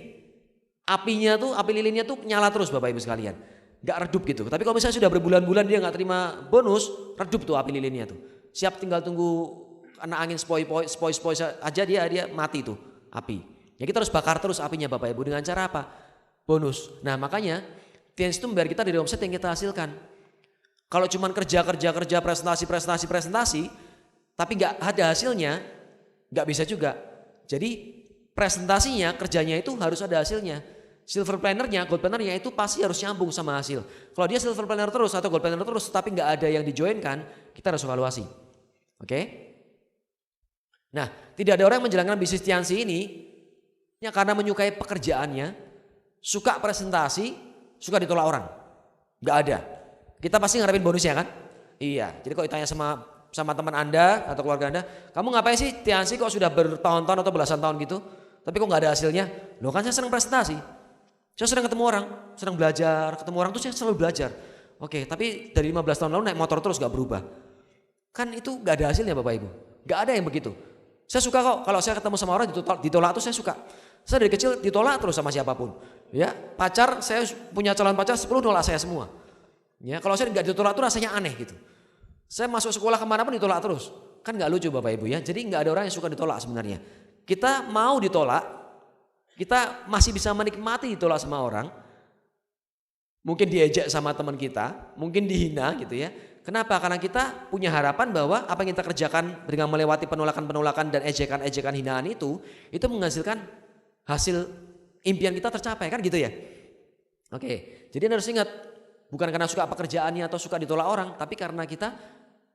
apinya tuh, api lilinnya tuh nyala terus Bapak Ibu sekalian. Gak redup gitu. Tapi kalau misalnya sudah berbulan-bulan dia gak terima bonus, redup tuh api lilinnya tuh. Siap tinggal tunggu kena angin spoi-spoi aja dia mati tuh api. Ya kita harus bakar terus apinya Bapak Ibu dengan cara apa? Bonus. Nah makanya Tiens itu membayar kita dari omset yang kita hasilkan. Kalau cuman kerja presentasi, tapi gak ada hasilnya, gak bisa juga. Jadi presentasinya, kerjanya itu harus ada hasilnya. Silver plannernya, gold plannernya itu pasti harus nyambung sama hasil. Kalau dia silver planner terus atau gold planner terus tapi nggak ada yang dijoinkan, kita harus evaluasi. Oke? Nah, tidak ada orang yang menjalankan bisnis Tiansi ini ya karena menyukai pekerjaannya, suka presentasi, suka ditolak orang. Nggak ada. Kita pasti ngarepin bonusnya kan? Iya. Jadi kalau ditanya sama teman Anda atau keluarga Anda, kamu ngapain sih Tiansi kok sudah bertahun-tahun atau belasan tahun gitu? Tapi kok nggak ada hasilnya? Loh kan saya senang presentasi. Saya sering ketemu orang, senang belajar, ketemu orang tuh saya selalu belajar. Oke, tapi dari 15 tahun lalu naik motor terus gak berubah. Kan itu gak ada hasilnya Bapak Ibu. Gak ada yang begitu. Saya suka kok kalau saya ketemu sama orang ditolak tuh saya suka. Saya dari kecil ditolak terus sama siapapun. Ya, pacar saya punya calon pacar 10 nolak saya semua. Ya, kalau saya gak ditolak tuh rasanya aneh gitu. Saya masuk sekolah kemana pun ditolak terus. Kan nggak lucu Bapak Ibu ya. Jadi nggak ada orang yang suka ditolak sebenarnya. Kita mau ditolak, kita masih bisa menikmati ditolak sama orang. Mungkin diejek sama teman kita, mungkin dihina gitu ya. Kenapa? Karena kita punya harapan bahwa apa yang kita kerjakan dengan melewati penolakan-penolakan dan ejekan-ejekan hinaan itu menghasilkan hasil impian kita tercapai kan gitu ya. Oke, jadi harus ingat, bukan karena suka pekerjaannya atau suka ditolak orang, tapi karena kita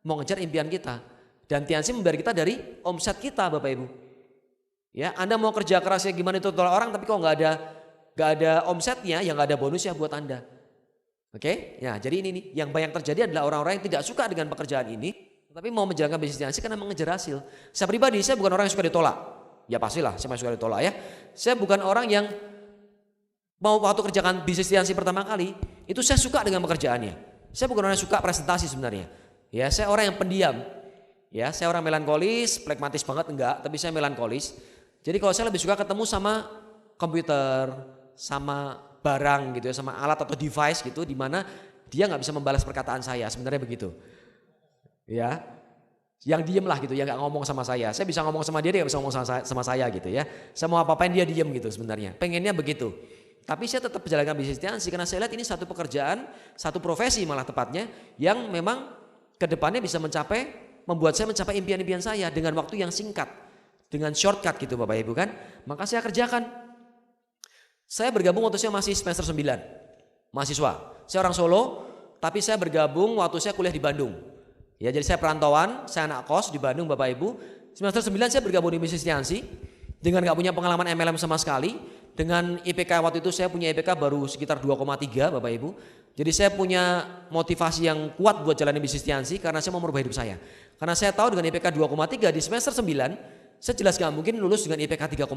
mau ngejar impian kita. Dan Tiansi membayar kita dari omset kita Bapak Ibu. Ya, Anda mau kerja keras ya gimana itu ditolak orang, tapi kok nggak ada omsetnya, ya nggak ada bonusnya buat Anda. Oke, ya jadi ini nih yang banyak terjadi adalah orang-orang yang tidak suka dengan pekerjaan ini, tapi mau menjalankan bisnis Tiansi karena mengejar hasil. Saya pribadi, saya bukan orang yang suka ditolak. Ya pastilah, saya suka ditolak ya. Saya bukan orang yang mau waktu kerjakan bisnis Tiansi pertama kali, itu saya suka dengan pekerjaannya. Saya bukan orang yang suka presentasi sebenarnya. Ya, saya orang yang pendiam. Ya, saya orang melankolis, pragmatis banget enggak, tapi saya melankolis. Jadi kalau saya lebih suka ketemu sama komputer, sama barang gitu ya, sama alat atau device gitu, di mana dia nggak bisa membalas perkataan saya, sebenarnya begitu. Ya, yang diem lah gitu, yang nggak ngomong sama saya. Saya bisa ngomong sama dia nggak bisa ngomong sama saya gitu ya. Saya mau apa-apain dia diem gitu sebenarnya. Pengennya begitu. Tapi saya tetap menjalankan bisnis Tiansi karena saya lihat ini satu pekerjaan, satu profesi malah tepatnya, yang memang kedepannya bisa membuat saya mencapai impian-impian saya dengan waktu yang singkat, dengan shortcut gitu Bapak Ibu kan. Maka saya kerjakan. Saya bergabung waktu saya masih semester 9, mahasiswa. Saya orang Solo, tapi saya bergabung waktu saya kuliah di Bandung. Ya, jadi saya perantauan, saya anak kos di Bandung Bapak Ibu. Semester 9 saya bergabung di bisnis Tiansi dengan gak punya pengalaman MLM sama sekali. Dengan IPK waktu itu saya punya IPK baru sekitar 2,3 Bapak Ibu. Jadi saya punya motivasi yang kuat buat jalani bisnis Tiansi karena saya mau merubah hidup saya. Karena saya tahu dengan IPK 2,3 di semester 9, saya jelas gak mungkin lulus dengan IPK 3,0.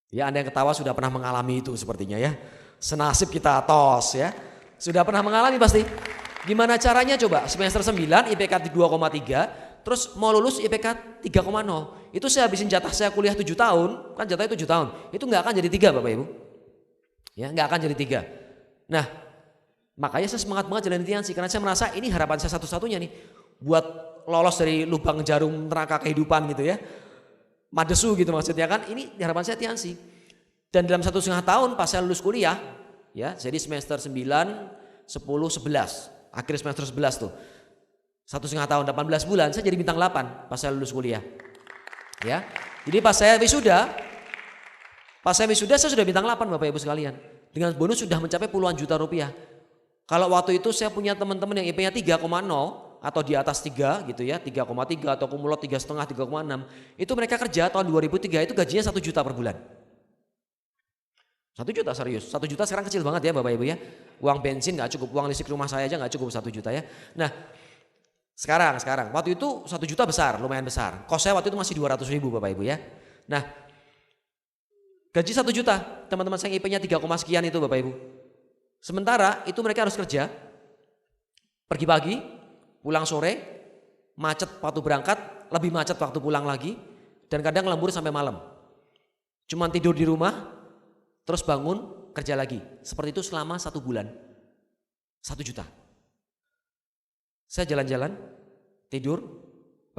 Ya, Anda yang ketawa sudah pernah mengalami itu sepertinya ya. Senasib kita tos ya. Sudah pernah mengalami pasti. Gimana caranya coba? Semester 9 IPK 2,3, terus mau lulus IPK 3,0. Itu saya habisin jatah saya kuliah 7 tahun, kan jatahnya 7 tahun. Itu nggak akan jadi 3 Bapak Ibu. Ya, nggak akan jadi 3. Nah, makanya saya semangat banget jalan Tiansi karena saya merasa ini harapan saya satu-satunya nih buat lolos dari lubang jarum neraka kehidupan gitu ya. Madesu gitu maksudnya kan, ini harapan saya Tiansi. Dan dalam 1,5 tahun pas saya lulus kuliah, ya jadi semester 9, 10, 11, akhir semester 11 tuh. 1,5 tahun, 18 bulan, saya jadi bintang 8 pas saya lulus kuliah. Ya, jadi pas saya wisuda saya sudah bintang 8 Bapak Ibu sekalian. Dengan bonus sudah mencapai puluhan juta rupiah. Kalau waktu itu saya punya teman-teman yang IP-nya 3,0 atau di atas 3 gitu ya, 3,3 atau kumulot 3,5, 3,6. Itu mereka kerja tahun 2003 itu gajinya 1 juta per bulan. 1 juta serius, 1 juta sekarang kecil banget ya Bapak Ibu ya. Uang bensin gak cukup, uang listrik rumah saya aja gak cukup 1 juta ya. Nah sekarang, waktu itu 1 juta besar, lumayan besar. Kos saya waktu itu masih 200 ribu Bapak Ibu ya. Nah gaji 1 juta, teman-teman saya IP-nya 3, sekian itu Bapak Ibu. Sementara itu mereka harus kerja, pergi pagi, pulang sore, macet waktu berangkat, lebih macet waktu pulang lagi, dan kadang lembur sampai malam. Cuman tidur di rumah, terus bangun, kerja lagi. Seperti itu selama 1 bulan. 1 juta. Saya jalan-jalan, tidur,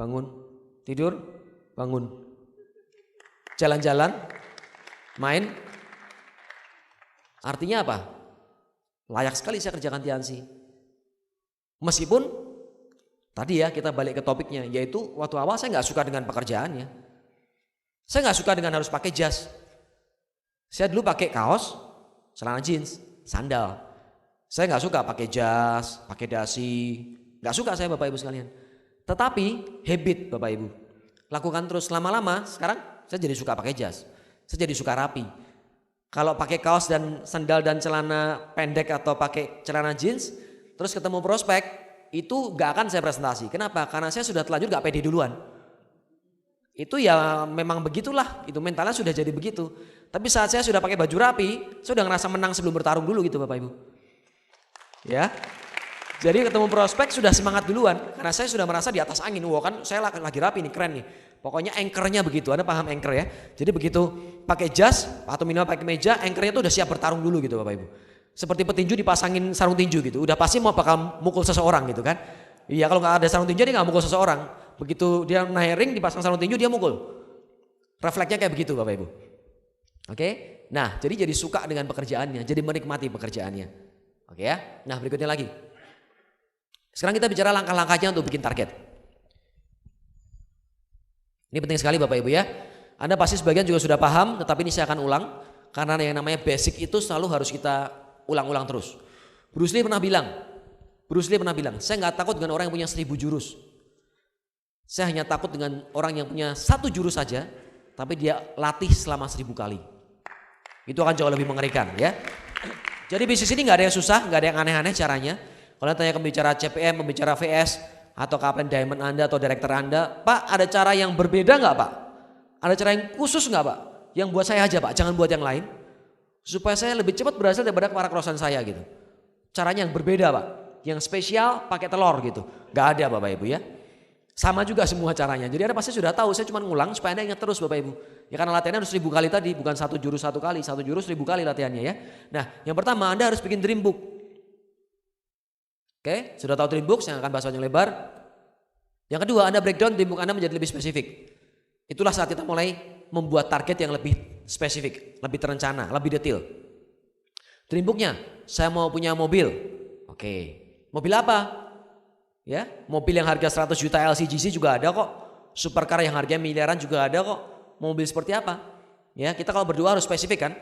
bangun, tidur, bangun. Jalan-jalan, main. Artinya apa? Layak sekali saya kerjakan Tiansi. Meskipun tadi ya kita balik ke topiknya, yaitu waktu awal saya nggak suka dengan pekerjaannya. Saya nggak suka dengan harus pakai jas. Saya dulu pakai kaos, celana jeans, sandal. Saya nggak suka pakai jas, pakai dasi, nggak suka saya Bapak Ibu sekalian. Tetapi habit Bapak Ibu, lakukan terus lama-lama. Sekarang saya jadi suka pakai jas, saya jadi suka rapi. Kalau pakai kaos dan sandal dan celana pendek atau pakai celana jeans, terus ketemu prospek, itu gak akan saya presentasi. Kenapa? Karena saya sudah terlanjur gak pede duluan. Itu ya memang begitulah, itu mentalnya sudah jadi begitu. Tapi saat saya sudah pakai baju rapi, saya sudah ngerasa menang sebelum bertarung dulu gitu Bapak Ibu. Ya, jadi ketemu prospek sudah semangat duluan, karena saya sudah merasa di atas angin. Wah kan saya lagi rapi nih, keren nih. Pokoknya anchornya begitu, Anda paham anchor ya. Jadi begitu pakai jas atau minimal pakai meja, anchornya tuh udah siap bertarung dulu gitu Bapak Ibu. Seperti petinju dipasangin sarung tinju gitu, udah pasti mau bakal mukul seseorang gitu kan. Iya, kalau nggak ada sarung tinju dia nggak mukul seseorang. Begitu dia naik ring dipasang sarung tinju dia mukul. Refleksnya kayak begitu Bapak Ibu. Oke, nah jadi suka dengan pekerjaannya, jadi menikmati pekerjaannya. Oke ya, nah berikutnya lagi. Sekarang kita bicara langkah-langkahnya untuk bikin target. Ini penting sekali Bapak Ibu ya. Anda pasti sebagian juga sudah paham, tetapi ini saya akan ulang. Karena yang namanya basic itu selalu harus kita ulang-ulang terus. Bruce Lee pernah bilang, saya nggak takut dengan orang yang punya 1000 jurus. Saya hanya takut dengan orang yang punya 1 jurus saja, tapi dia latih selama 1000 kali. Itu akan jauh lebih mengerikan ya. Jadi bisnis ini nggak ada yang susah, nggak ada yang aneh-aneh caranya. Kalau tanya ke pembicara CPM, pembicara VS, atau kapten diamond Anda atau direktur Anda, Pak ada cara yang berbeda nggak Pak? Ada cara yang khusus nggak Pak? Yang buat saya aja Pak, jangan buat yang lain. Supaya saya lebih cepat berhasil daripada para crossan saya gitu. Caranya yang berbeda Pak, yang spesial pakai telur gitu. Nggak ada Bapak Ibu ya. Sama juga semua caranya. Jadi Anda pasti sudah tahu, saya cuma ngulang supaya Anda ingat terus Bapak Ibu. Ya karena latihannya harus 1000 kali tadi, bukan 1 jurus 1 kali, 1 jurus 1000 kali latihannya ya. Nah yang pertama Anda harus bikin dream book. Oke, sudah tahu dream book, saya akan bahas panjang lebar. Yang kedua, Anda breakdown dream book Anda menjadi lebih spesifik. Itulah saat kita mulai membuat target yang lebih spesifik, lebih terencana, lebih detail. Dream booknya, saya mau punya mobil. Oke, mobil apa? Ya, mobil yang harga 100 juta LCGC juga ada kok. Supercar yang harganya miliaran juga ada kok. Mobil seperti apa? Ya, kita kalau berdua harus spesifik kan.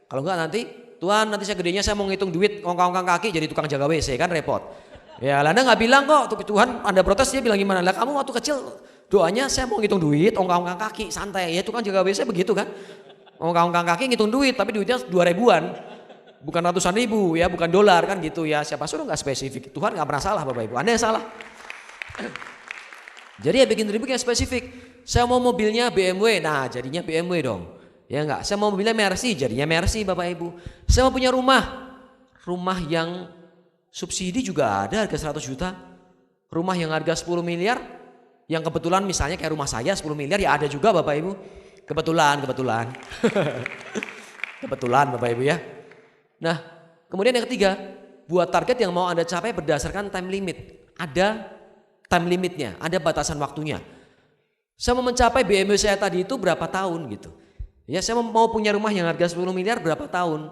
Kalau enggak nanti, Tuhan nanti saya gedenya saya mau ngitung duit ongkang-ongkang kaki jadi tukang jaga WC kan repot. Ya, Anda nggak bilang kok Tuhan, Anda protes dia bilang gimana? Lah kamu waktu kecil doanya saya mau ngitung duit ongkang-ongkang kaki santai ya tukang jaga WC begitu kan. Ongkang-ongkang kaki ngitung duit tapi duitnya 2000-an. Bukan ratusan ribu ya, bukan dolar kan gitu ya. Siapa suruh nggak spesifik. Tuhan nggak pernah salah Bapak Ibu. Anda yang salah. Jadi ya bikin dream book yang spesifik. Saya mau mobilnya BMW, nah jadinya BMW dong. Ya enggak. Saya mau mobilnya Mercy, jadinya Mercy Bapak Ibu. Saya mau punya rumah yang subsidi juga ada harga 100 juta. Rumah yang harga 10 miliar, yang kebetulan misalnya kayak rumah saya 10 miliar ya ada juga Bapak Ibu. Kebetulan. Kebetulan Bapak Ibu ya. Nah, kemudian yang ketiga, buat target yang mau Anda capai berdasarkan time limit. Ada time limitnya, ada batasan waktunya. Saya mau mencapai BMW saya tadi itu berapa tahun gitu. Ya, saya mau punya rumah yang harga 10 miliar berapa tahun?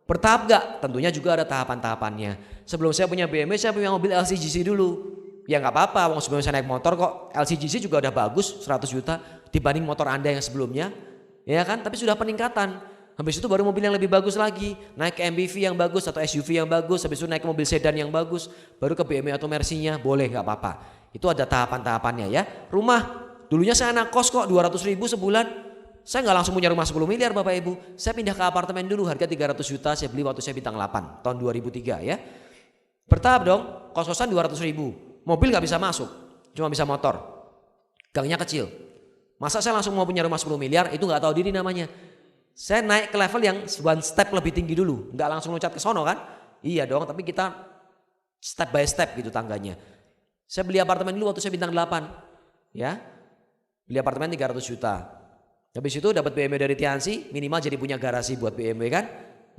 Bertahap gak? Tentunya juga ada tahapan-tahapannya. Sebelum saya punya BMW, saya punya mobil LCGC dulu. Ya nggak apa-apa, sebelum saya naik motor kok LCGC juga udah bagus 100 juta dibanding motor Anda yang sebelumnya. Ya kan, tapi sudah peningkatan. Habis itu baru mobil yang lebih bagus lagi, naik ke MPV yang bagus atau SUV yang bagus, habis itu naik ke mobil sedan yang bagus, baru ke BMW atau Mercy-nya, boleh nggak apa-apa. Itu ada tahapan-tahapannya ya. Rumah, dulunya saya anak kos kok 200 ribu sebulan, saya nggak langsung punya rumah 10 miliar Bapak Ibu. Saya pindah ke apartemen dulu harga 300 juta, saya beli waktu saya bintang 8 tahun 2003 ya. Bertahap dong, kos-kosan 200 ribu, mobil nggak bisa masuk, cuma bisa motor, gangnya kecil. Masa saya langsung mau punya rumah 10 miliar, itu nggak tahu diri namanya. Saya naik ke level yang one step lebih tinggi dulu, nggak langsung loncat ke sono kan? Iya dong, tapi kita step by step gitu tangganya. Saya beli apartemen dulu waktu saya bintang 8, ya, beli apartemen 300 juta. Habis itu dapat BMW dari Tiansi, minimal jadi punya garasi buat BMW kan?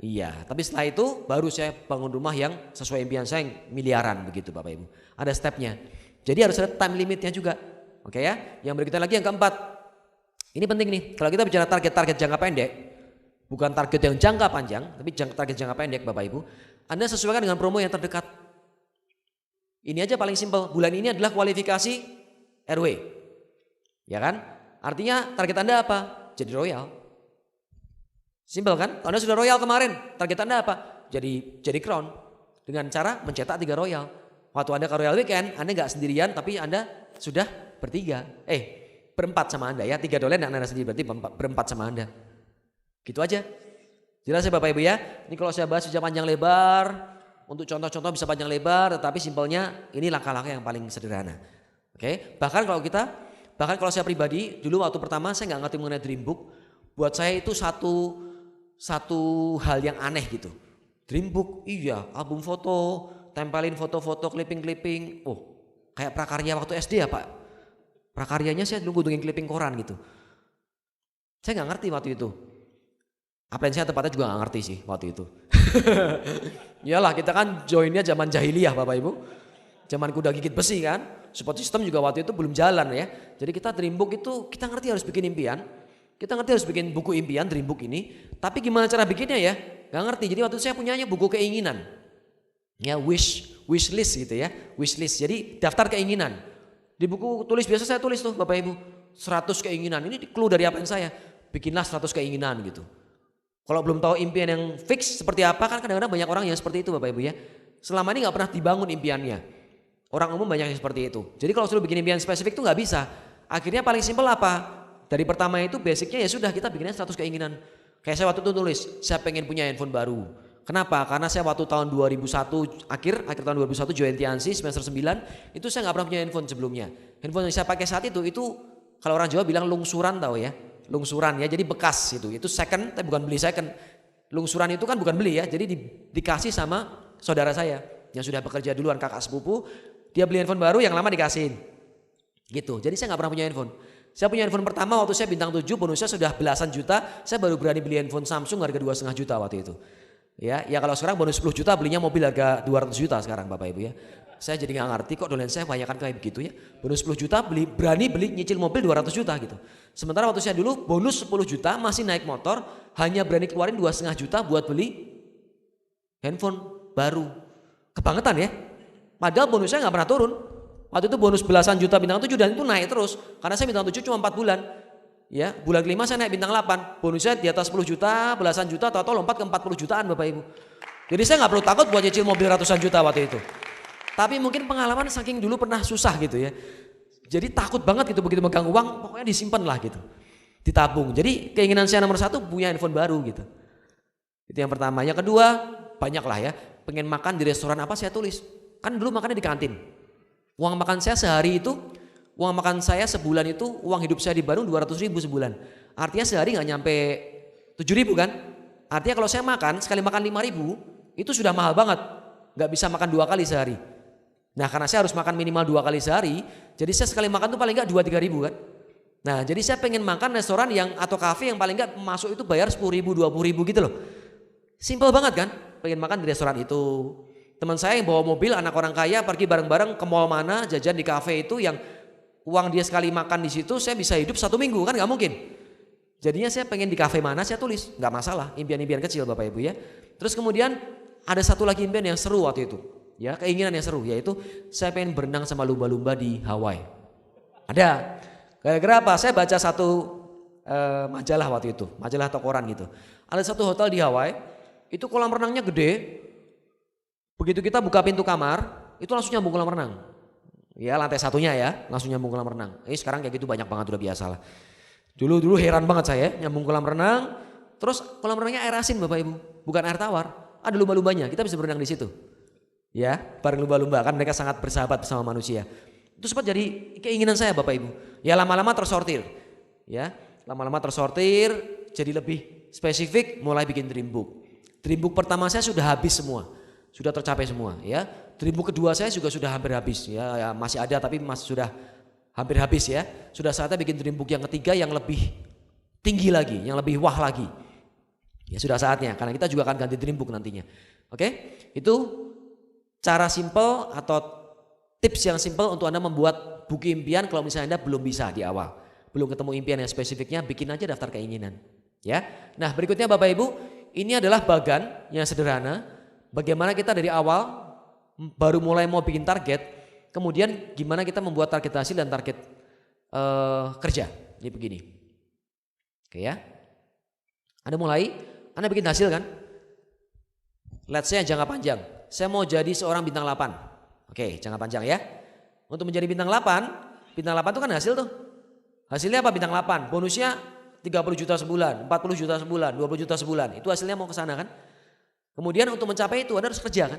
Iya, tapi setelah itu baru saya bangun rumah yang sesuai impian saya yang miliaran begitu Bapak Ibu. Ada stepnya. Jadi harus ada time limitnya juga. Oke ya. Yang berikutnya lagi yang keempat. Ini penting nih, kalau kita bicara target-target jangka pendek, bukan target yang jangka panjang, tapi target jangka pendek Bapak Ibu, Anda sesuaikan dengan promo yang terdekat. Ini aja paling simpel, bulan ini adalah kualifikasi RW. Ya kan? Artinya target Anda apa? Jadi royal. Simpel kan? Anda sudah royal kemarin, target Anda apa? Jadi crown. Dengan cara mencetak 3 royal. Waktu Anda ke Royal Weekend, Anda nggak sendirian, tapi Anda sudah bertiga. Berempat sama Anda ya, 3 dolar dan Anda sendiri berarti berempat sama Anda. Gitu aja. Jelas ya Bapak Ibu ya. Ini kalau saya bahas bisa panjang lebar, untuk contoh-contoh bisa panjang lebar, tetapi simpelnya ini langkah-langkah yang paling sederhana. Oke, bahkan kalau saya pribadi dulu waktu pertama saya nggak ngerti mengenai Dream Book, buat saya itu satu hal yang aneh gitu. Dream Book, iya, album foto, tempelin foto-foto, clipping-clipping. Oh, kayak prakarya waktu SD ya Pak. Prakaryanya saya dulu gudungin clipping koran gitu. Saya nggak ngerti waktu itu. Apa yang saya tepatnya juga nggak ngerti sih waktu itu. Iyalah kita kan joinnya zaman jahiliyah Bapak Ibu. Zaman kuda gigit besi kan. Support system juga waktu itu belum jalan ya. Jadi kita Dreambook itu kita ngerti harus bikin impian. Kita ngerti harus bikin buku impian Dreambook ini. Tapi gimana cara bikinnya ya? Gak ngerti. Jadi waktu itu saya punyanya buku keinginan. Ya wish list gitu ya. Wish list. Jadi daftar keinginan. Di buku tulis biasa saya tulis tuh Bapak Ibu. 100 keinginan. Ini clue dari apa yang saya. Bikinlah 100 keinginan gitu. Kalau belum tahu impian yang fix seperti apa kan kadang-kadang banyak orang yang seperti itu Bapak Ibu ya. Selama ini gak pernah dibangun impiannya. Orang umum banyak yang seperti itu. Jadi kalau suruh bikin impian spesifik tuh gak bisa. Akhirnya paling simpel apa? Dari pertama itu basicnya ya sudah kita bikinnya 100 keinginan. Kayak saya waktu itu tulis, saya pengen punya handphone baru. Kenapa? Karena saya waktu tahun 2001 akhir tahun 2001 join Tiansi semester 9 itu saya gak pernah punya handphone sebelumnya. Handphone yang saya pakai saat itu kalau orang Jawa bilang lungsuran tahu ya. Lungsuran ya, jadi bekas itu second tapi bukan beli second. Lungsuran itu kan bukan beli ya, jadi dikasih sama saudara saya yang sudah bekerja duluan, kakak sepupu. Dia beli handphone baru, yang lama dikasihin gitu. Jadi saya gak pernah punya handphone. Saya punya handphone pertama waktu saya bintang 7, bonusnya sudah belasan juta. Saya baru berani beli handphone Samsung harga 2,5 juta waktu itu. Ya kalau sekarang bonus 10 juta belinya mobil harga 200 juta sekarang Bapak Ibu ya. Saya jadi gak ngerti kok dolen saya banyak kan kayak begitu ya. Bonus 10 juta berani beli nyicil mobil 200 juta gitu. Sementara waktu saya dulu bonus 10 juta masih naik motor hanya berani keluarin 2,5 juta buat beli handphone baru. Kebangetan ya. Padahal bonusnya gak pernah turun. Waktu itu bonus belasan juta bintang 7 dan itu naik terus. Karena saya bintang 7 cuma 4 bulan. Ya, bulan kelima saya naik bintang 8. Bonusnya di atas 10 juta, belasan juta, atau lompat ke 40 jutaan Bapak Ibu. Jadi saya gak perlu takut buat nyicil mobil ratusan juta waktu itu. Tapi mungkin pengalaman saking dulu pernah susah gitu ya. Jadi takut banget gitu begitu megang uang, pokoknya disimpan lah gitu. Ditabung. Jadi keinginan saya nomor 1 punya handphone baru gitu. Itu yang pertama. Yang kedua, banyak lah ya. Pengen makan di restoran apa saya tulis. Kan dulu makannya di kantin. Uang makan saya sehari itu, uang makan saya sebulan itu, uang hidup saya di Bandung 200 ribu sebulan. Artinya sehari gak nyampe 7 ribu kan. Artinya kalau saya makan, sekali makan 5 ribu, itu sudah mahal banget. Gak bisa makan 2 kali sehari. Nah karena saya harus makan minimal 2 kali sehari, jadi saya sekali makan tuh paling gak 2-3 ribu kan. Nah jadi saya pengen makan restoran yang atau kafe yang paling gak masuk itu bayar 10 ribu, 20 ribu gitu loh. Simple banget kan, pengen makan di restoran itu. Teman saya yang bawa mobil, anak orang kaya pergi bareng-bareng ke mall mana, jajan di kafe itu yang uang dia sekali makan di situ saya bisa hidup 1 minggu kan gak mungkin. Jadinya saya pengen di kafe mana saya tulis, gak masalah, impian-impian kecil Bapak Ibu ya. Terus kemudian ada satu lagi impian yang seru waktu itu. Ya, keinginan yang seru yaitu saya pengen berenang sama lumba-lumba di Hawaii. Ada. Gara-gara apa? Saya baca satu majalah waktu itu, majalah atau koran gitu. Ada satu hotel di Hawaii, itu kolam renangnya gede. Begitu kita buka pintu kamar, itu langsung nyambung kolam renang. Ya lantai satunya ya, langsung nyambung kolam renang. Sekarang kayak gitu banyak banget udah biasa lah. Dulu heran banget saya, nyambung kolam renang. Terus kolam renangnya air asin Bapak Ibu, bukan air tawar. Ada lumba-lumbanya, kita bisa berenang di situ. Ya, bareng lumba-lumba kan mereka sangat bersahabat bersama manusia. Itu sempat jadi keinginan saya Bapak Ibu. Ya lama-lama tersortir. Ya, lama-lama tersortir, jadi lebih spesifik mulai bikin Dreambook. Dreambook pertama saya sudah habis semua. Sudah tercapai semua ya. Dreambook kedua saya juga sudah hampir habis ya, masih ada tapi masih sudah hampir habis ya. Sudah saatnya bikin Dreambook yang ketiga yang lebih tinggi lagi, yang lebih wah lagi. Ya sudah saatnya karena kita juga akan ganti Dreambook nantinya. Oke? Itu cara simple atau tips yang simple untuk Anda membuat buku impian kalau misalnya Anda belum bisa di awal. Belum ketemu impian yang spesifiknya, bikin aja daftar keinginan. Ya. Nah, berikutnya Bapak Ibu, ini adalah bagan yang sederhana. Bagaimana kita dari awal baru mulai mau bikin target, kemudian gimana kita membuat target hasil dan target kerja. Ini begini. Oke ya. Anda mulai, Anda bikin hasil kan? Let's say jangka panjang. Saya mau jadi seorang bintang 8. Oke, jangka panjang ya. Untuk menjadi bintang 8 itu kan hasil tuh. Hasilnya apa bintang 8? Bonusnya 30 juta sebulan, 40 juta sebulan, 20 juta sebulan. Itu hasilnya mau ke sana kan? Kemudian untuk mencapai itu Anda harus kerja kan?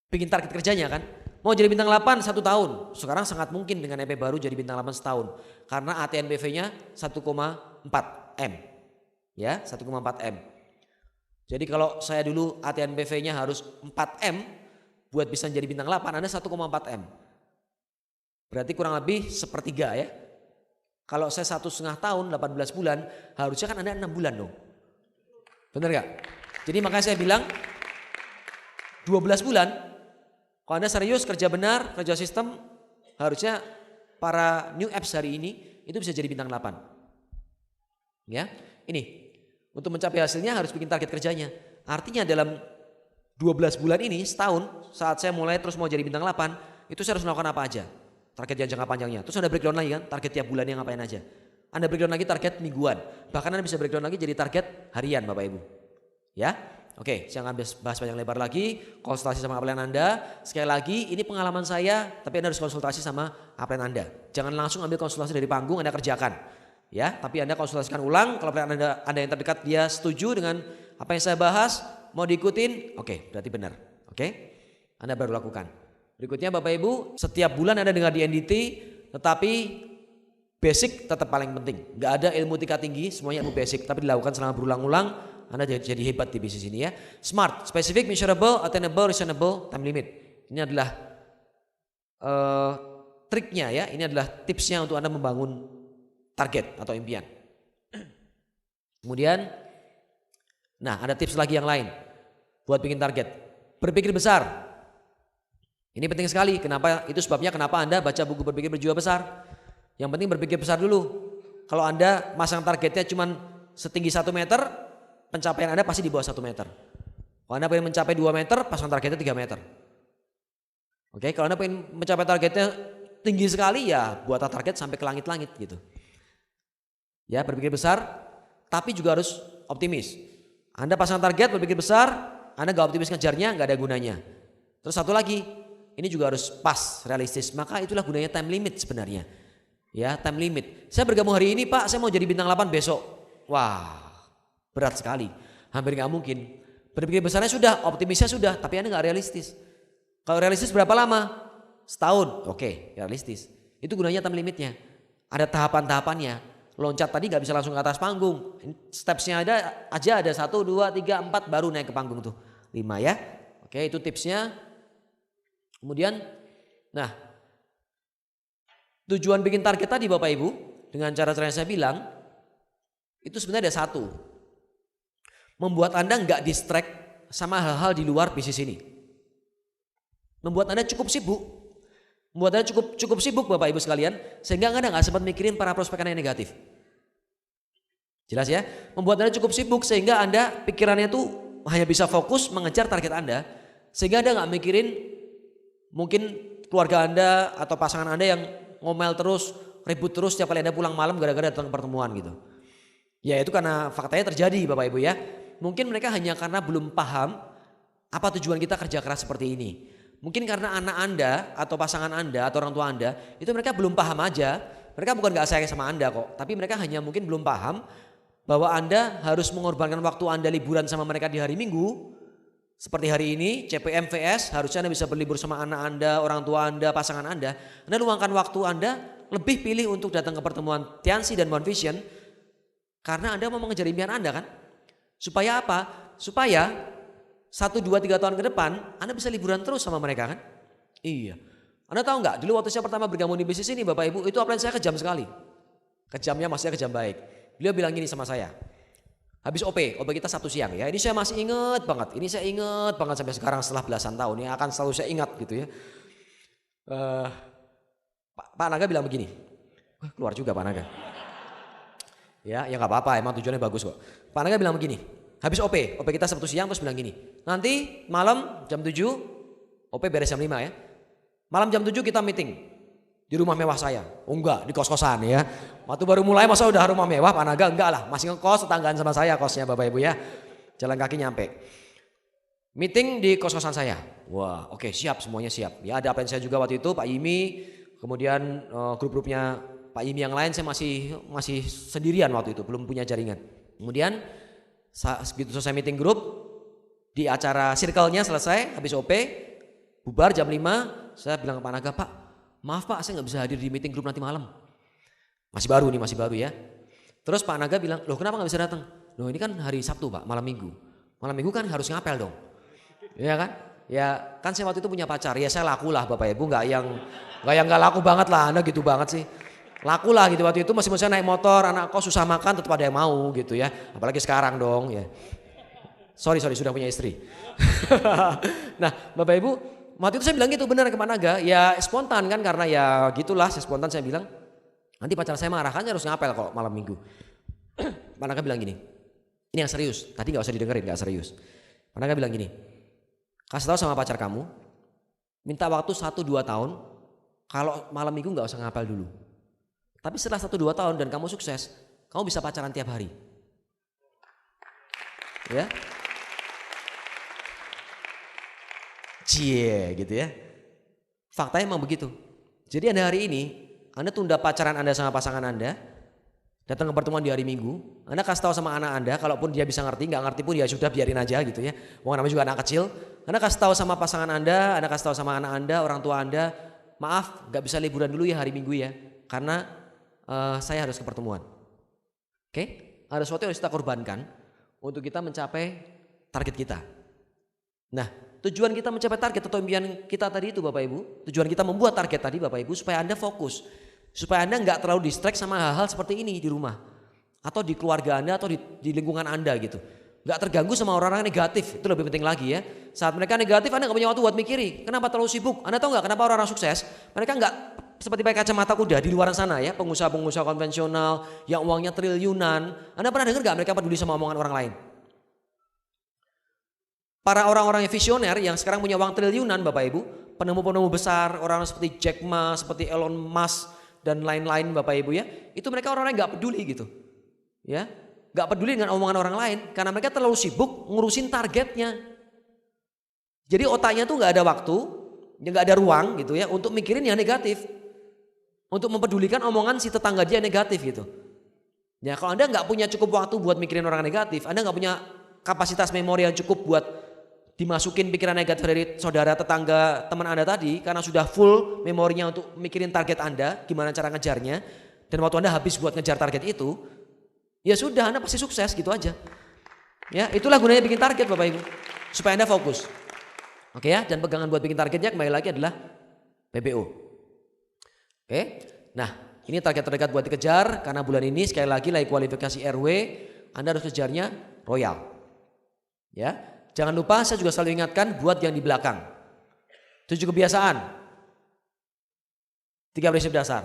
Bikin target kerjanya kan? Mau jadi bintang 8 1 tahun. Sekarang sangat mungkin dengan EP baru jadi bintang 8 setahun. Karena ATNBV-nya 1,4 M. Ya, 1,4 M. Jadi kalau saya dulu ATNBV-nya harus 4 M buat bisa jadi bintang 8, Anda 1,4 M. Berarti kurang lebih sepertiga ya. Kalau saya 1,5 tahun, 18 bulan, harusnya kan Anda 6 bulan dong. Benar gak? Jadi makanya saya bilang 12 bulan Kalau Anda serius kerja benar, kerja sistem, harusnya para new apps hari ini itu bisa jadi bintang 8. Ya, ini untuk mencapai hasilnya harus bikin target kerjanya. Artinya dalam 12 bulan ini, setahun, saat saya mulai terus mau jadi bintang 8, itu saya harus melakukan apa aja. Target yang jangka panjangnya. Terus Anda breakdown lagi kan, target tiap bulannya ngapain aja. Anda breakdown lagi target mingguan. Bahkan Anda bisa breakdown lagi jadi target harian Bapak Ibu. Ya, oke, saya akan bahas panjang lebar lagi, konsultasi sama upline Anda. Sekali lagi, ini pengalaman saya, tapi Anda harus konsultasi sama upline Anda. Jangan langsung ambil konsultasi dari panggung, Anda kerjakan. Ya, tapi Anda konsultasikan ulang, kalau upline Anda yang terdekat dia setuju dengan apa yang saya bahas, mau diikutin, oke, berarti benar. Oke, Anda baru lakukan. Berikutnya Bapak Ibu, setiap bulan Anda dengar di NDT, tetapi basic tetap paling penting. Gak ada ilmu tingkat tinggi, semuanya ilmu basic, tapi dilakukan selama berulang-ulang, Anda jadi hebat di bisnis ini ya. Smart, specific, measurable, attainable, reasonable, time limit. Ini adalah triknya ya, ini adalah tipsnya untuk Anda membangun target atau impian. Kemudian, nah ada tips lagi yang lain buat bikin target. Berpikir besar. Ini penting sekali. Kenapa? Itu sebabnya kenapa Anda baca buku Berpikir Berjiwa Besar. Yang penting berpikir besar dulu. Kalau Anda masang targetnya cuma setinggi 1 meter, pencapaian Anda pasti di bawah 1 meter. Kalau Anda pengen mencapai 2 meter, pasang targetnya 3 meter. Oke, kalau Anda pengen mencapai targetnya tinggi sekali, ya buat target sampai ke langit-langit gitu. Ya, berpikir besar, tapi juga harus optimis. Anda pasang target berpikir besar, Anda gak optimis ngejarnya, gak ada gunanya. Terus satu lagi, ini juga harus pas, realistis. Maka itulah gunanya time limit sebenarnya. Ya, time limit. Saya bergabung hari ini Pak, saya mau jadi bintang 8 besok. Wah, berat sekali. Hampir gak mungkin. Berpikir besarnya sudah, optimisnya sudah, tapi Anda gak realistis. Kalau realistis berapa lama? Setahun. Oke, realistis. Itu gunanya time limitnya. Ada tahapan-tahapannya. Loncat tadi gak bisa langsung ke atas panggung. Stepsnya ada 1, 2, 3, 4 baru naik ke panggung tuh. 5 ya. Oke, itu tipsnya. Kemudian, nah tujuan bikin target tadi Bapak Ibu, dengan cara-cara yang saya bilang, itu sebenarnya ada satu. Membuat Anda nggak distract sama hal-hal di luar bisnis ini. Membuat Anda cukup sibuk. Membuat Anda cukup sibuk Bapak Ibu sekalian, sehingga Anda nggak sempat mikirin para prospek Anda yang negatif. Jelas ya? Membuat Anda cukup sibuk sehingga Anda pikirannya tuh hanya bisa fokus mengejar target Anda, sehingga Anda nggak mikirin mungkin keluarga Anda atau pasangan Anda yang ngomel terus, ribut terus setiap kali Anda pulang malam gara-gara datang ke pertemuan gitu. Ya itu karena faktanya terjadi Bapak Ibu ya. Mungkin mereka hanya karena belum paham apa tujuan kita kerja keras seperti ini. Mungkin karena anak Anda atau pasangan Anda atau orang tua Anda itu mereka belum paham aja. Mereka bukan gak sayang sama Anda kok, tapi mereka hanya mungkin belum paham bahwa Anda harus mengorbankan waktu Anda liburan sama mereka di hari Minggu. Seperti hari ini CPM VS, harusnya Anda bisa berlibur sama anak Anda, orang tua Anda, pasangan Anda. Anda luangkan waktu Anda, lebih pilih untuk datang ke pertemuan Tiansi dan One Vision karena Anda mau mengejar impian Anda kan. Supaya apa? Supaya 1, 2, 3 tahun ke depan Anda bisa liburan terus sama mereka kan. Iya. Anda tahu nggak? Dulu waktu saya pertama bergabung di bisnis ini Bapak Ibu, itu upline saya kejam sekali. Kejamnya maksudnya kejam baik. Beliau bilang gini sama saya. Habis OP kita Sabtu siang ya. Ini saya masih ingat banget. Ini saya ingat banget sampai sekarang setelah belasan tahun. Ini akan selalu saya ingat gitu ya. Pak Naga bilang begini. Keluar juga Pak Naga. Ya nggak apa-apa. Emang tujuannya bagus kok. Pak Naga bilang begini. Habis OP kita Sabtu siang terus bilang gini. Nanti malam jam 7, OP beres jam 5 ya. Malam jam 7 kita meeting. Di rumah mewah saya. Oh enggak, di kos-kosan ya. Waktu baru mulai masa udah rumah mewah Pak Naga? Enggak lah, masih ngekos tetanggaan sama saya kosnya Bapak Ibu ya. Jalan kaki nyampe. Meeting di kos-kosan saya. Wah oke, siap, semuanya siap. Ya ada upline saya juga waktu itu Pak Yimi. Kemudian grup-grupnya Pak Yimi yang lain saya masih sendirian waktu itu. Belum punya jaringan. Kemudian begitu selesai meeting grup. Di acara circle-nya selesai, habis OP. Bubar jam 5. Saya bilang ke Pak Naga, Pak maaf Pak, saya nggak bisa hadir di meeting grup nanti malam. Masih baru ya. Terus Pak Naga bilang, loh kenapa nggak bisa datang? Loh ini kan hari Sabtu Pak, malam Minggu. Malam Minggu kan harus ngapel dong. Ya kan? Ya kan saya waktu itu punya pacar, ya saya laku lah Bapak Ibu, nggak yang nggak laku banget lah, Anda gitu banget sih. Laku lah gitu waktu itu masih naik motor, anak kos susah makan tetap ada yang mau gitu ya. Apalagi sekarang dong ya. Sorry sudah punya istri. Nah Bapak Ibu, Waktu itu saya bilang gitu benar ke Pak Naga, ya spontan kan karena ya gitulah saya spontan saya bilang, nanti pacar saya marah kan harus ngapel kalau malam minggu. Pak Naga bilang gini, ini yang serius, tadi gak usah didengerin, gak serius. Pak Naga bilang gini, kasih tahu sama pacar kamu, minta waktu 1-2 tahun, kalau malam minggu gak usah ngapel dulu. Tapi setelah 1-2 tahun dan kamu sukses, kamu bisa pacaran tiap hari. Ya. Cie gitu ya. Faktanya memang begitu. Jadi Anda hari ini, Anda tunda pacaran Anda sama pasangan Anda, datang ke pertemuan di hari Minggu, Anda kasih tahu sama anak Anda, kalaupun dia bisa ngerti, nggak ngerti pun ya sudah biarin aja gitu ya. Wong namanya juga anak kecil. Anda kasih tahu sama pasangan Anda kasih tahu sama anak Anda, orang tua Anda, maaf nggak bisa liburan dulu ya hari Minggu ya, karena saya harus ke pertemuan. Oke? Ada sesuatu yang harus kita korbankan untuk kita mencapai target kita. Nah, tujuan kita mencapai target atau impian kita tadi itu Bapak Ibu, tujuan kita membuat target tadi Bapak Ibu supaya Anda fokus. Supaya Anda nggak terlalu distract sama hal-hal seperti ini di rumah. Atau di keluarga Anda atau di lingkungan Anda gitu. Nggak terganggu sama orang-orang negatif, itu lebih penting lagi ya. Saat mereka negatif Anda nggak punya waktu buat mikiri. Kenapa terlalu sibuk? Anda tahu nggak kenapa orang-orang sukses? Mereka nggak seperti pakai kacamata kuda di luar sana ya. Pengusaha-pengusaha konvensional yang uangnya triliunan. Anda pernah dengar nggak mereka peduli sama omongan orang lain? Para orang-orang yang visioner yang sekarang punya uang triliunan Bapak Ibu, penemu-penemu besar, orang seperti Jack Ma, seperti Elon Musk dan lain-lain Bapak Ibu ya, itu mereka orang-orang yang nggak peduli gitu, ya, nggak peduli dengan omongan orang lain karena mereka terlalu sibuk ngurusin targetnya. Jadi otaknya tuh nggak ada waktu, nggak ada ruang gitu ya untuk mikirin yang negatif, untuk mempedulikan omongan si tetangga dia negatif gitu. Ya kalau Anda nggak punya cukup waktu buat mikirin orang negatif, Anda nggak punya kapasitas memori yang cukup buat dimasukin pikiran negatif dari saudara, tetangga, teman Anda tadi karena sudah full memorinya untuk mikirin target Anda, gimana cara ngejarnya, dan waktu Anda habis buat ngejar target itu, ya sudah Anda pasti sukses gitu aja. Ya, itulah gunanya bikin target Bapak Ibu, supaya Anda fokus. Oke ya, dan pegangan buat bikin targetnya kembali lagi adalah PBO. Oke, nah ini target terdekat buat dikejar karena bulan ini sekali lagi kualifikasi RW, Anda harus kejarnya royal. Ya. Jangan lupa saya juga selalu ingatkan buat yang di belakang. 7 kebiasaan. 3 prinsip dasar.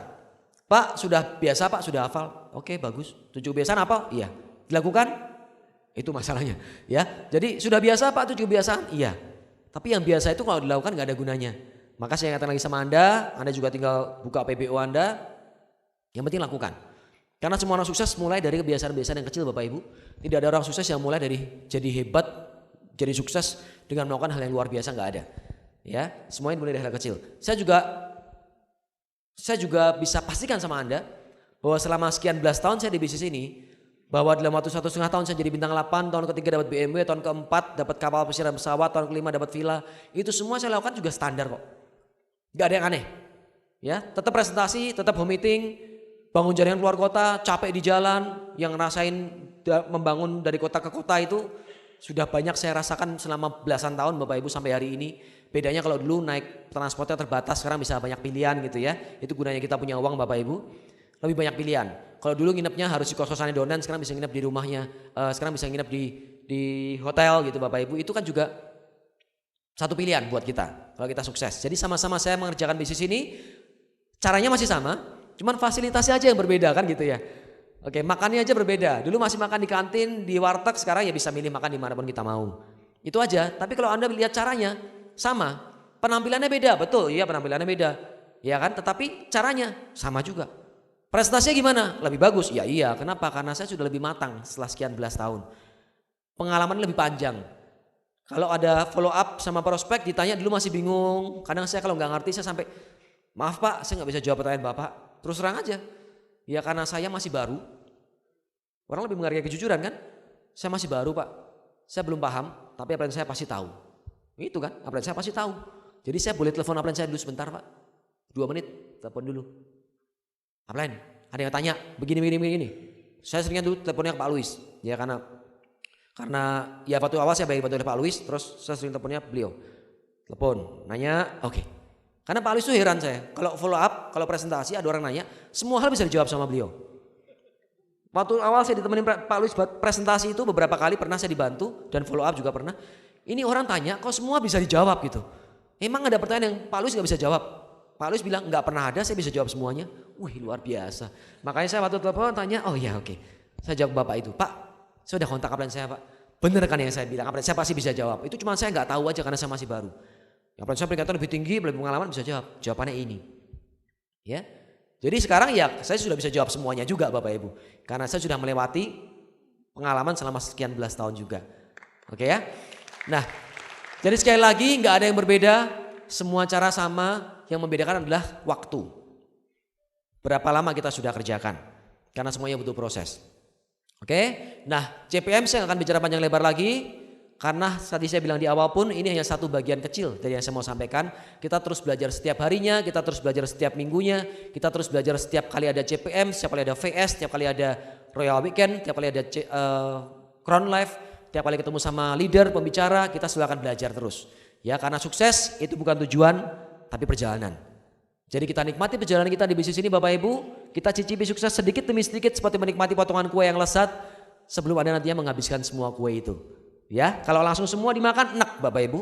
Pak sudah biasa Pak, sudah hafal. Oke bagus. 7 kebiasaan apa? Iya. Dilakukan? Itu masalahnya. Ya. Jadi sudah biasa Pak 7 kebiasaan? Iya. Tapi yang biasa itu kalau dilakukan gak ada gunanya. Maka saya ingatkan lagi sama Anda juga tinggal buka PBO Anda. Yang penting lakukan. Karena semua orang sukses mulai dari kebiasaan-kebiasaan yang kecil Bapak Ibu. Tidak ada orang sukses yang mulai dari jadi hebat, jadi sukses dengan melakukan hal yang luar biasa, nggak ada. Ya, semuanya mulai dari hal kecil. Saya juga bisa pastikan sama Anda bahwa selama sekian belas tahun saya di bisnis ini, bahwa dalam waktu 1,5 tahun saya jadi bintang 8, tahun ketiga dapat BMW, tahun keempat dapat kapal pesiar dan pesawat, tahun kelima dapat villa. Itu semua saya lakukan juga standar kok. Nggak ada yang aneh. Ya, tetap presentasi, tetap home meeting, bangun jaringan keluar kota, capek di jalan, yang ngerasain membangun dari kota ke kota itu sudah banyak saya rasakan selama belasan tahun Bapak Ibu sampai hari ini. Bedanya kalau dulu naik transportnya terbatas, sekarang bisa banyak pilihan gitu ya. Itu gunanya kita punya uang Bapak Ibu. Lebih banyak pilihan. Kalau dulu nginepnya harus di kos-kosannya Donan, sekarang bisa nginep di rumahnya. Sekarang bisa nginep di hotel gitu Bapak Ibu. Itu kan juga satu pilihan buat kita kalau kita sukses. Jadi sama-sama saya mengerjakan bisnis ini, caranya masih sama, cuman fasilitasnya aja yang berbeda kan gitu ya. Oke, makannya aja berbeda. Dulu masih makan di kantin, di warteg, sekarang ya bisa milih makan dimanapun kita mau. Itu aja. Tapi kalau Anda lihat caranya sama, penampilannya beda, betul. Iya penampilannya beda, ya kan. Tetapi caranya sama juga. Prestasinya gimana? Lebih bagus? Ya iya. Kenapa? Karena saya sudah lebih matang setelah sekian belas tahun. Pengalaman lebih panjang. Kalau ada follow up sama prospek, ditanya dulu masih bingung. Kadang saya kalau nggak ngerti saya sampai, maaf Pak, saya nggak bisa jawab pertanyaan Bapak. Terus terang aja. Ya karena saya masih baru. Orang lebih menghargai kejujuran kan? Saya masih baru Pak. Saya belum paham, tapi apalagi saya pasti tahu. Itu kan, apalagi saya pasti tahu. Jadi saya boleh telepon apalagi saya dulu sebentar Pak. 2 menit, telepon dulu. Apalagi ada yang tanya, begini. Saya seringnya dulu teleponnya ke Pak Luis. Ya karena ya waktu awal saya bantu oleh Pak Luis, terus saya sering teleponnya beliau. Telepon, nanya, oke. Karena Pak Luis itu heran saya, kalau follow up, kalau presentasi ada orang nanya, semua hal bisa dijawab sama beliau. Waktu awal saya ditemenin Pak Luis buat presentasi itu beberapa kali pernah saya dibantu dan follow up juga pernah. Ini orang tanya, kok semua bisa dijawab gitu. Emang ada pertanyaan yang Pak Luis nggak bisa jawab? Pak Luis bilang nggak pernah ada, saya bisa jawab semuanya. Wih luar biasa. Makanya saya waktu telepon tanya, oh ya oke. Saya jawab Bapak itu, Pak saya udah kontak kapten saya Pak. Bener kan yang saya bilang, kapten saya pasti bisa jawab. Itu cuma saya nggak tahu aja karena saya masih baru. Kapten saya peringkatan lebih tinggi, lebih pengalaman bisa jawab. Jawabannya ini. Ya. Jadi sekarang ya saya sudah bisa jawab semuanya juga Bapak Ibu. Karena saya sudah melewati pengalaman selama sekian belas tahun juga. Oke ya. Nah, jadi sekali lagi nggak ada yang berbeda, semua cara sama, yang membedakan adalah waktu. Berapa lama kita sudah kerjakan, karena semuanya butuh proses. Oke, nah CPM saya akan bicara panjang lebar lagi, karena tadi saya bilang di awal pun ini hanya satu bagian kecil dari yang saya mau sampaikan. Kita terus belajar setiap harinya, kita terus belajar setiap minggunya, kita terus belajar setiap kali ada CPM, setiap kali ada VS, setiap kali ada Royal Weekend, setiap kali ada Crown Life, tiap kali ketemu sama leader, pembicara, kita selalu akan belajar terus. Ya, karena sukses itu bukan tujuan, tapi perjalanan. Jadi kita nikmati perjalanan kita di bisnis ini Bapak Ibu, kita cicipi sukses sedikit demi sedikit seperti menikmati potongan kue yang lezat sebelum Anda nantinya menghabiskan semua kue itu. Ya, kalau langsung semua dimakan enak Bapak Ibu.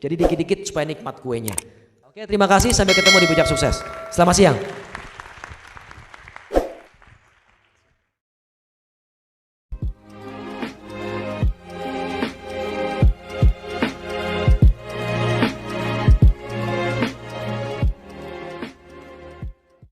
Jadi dikit-dikit supaya nikmat kuenya. Oke, terima kasih, sampai ketemu di Puncak Sukses. Selamat siang.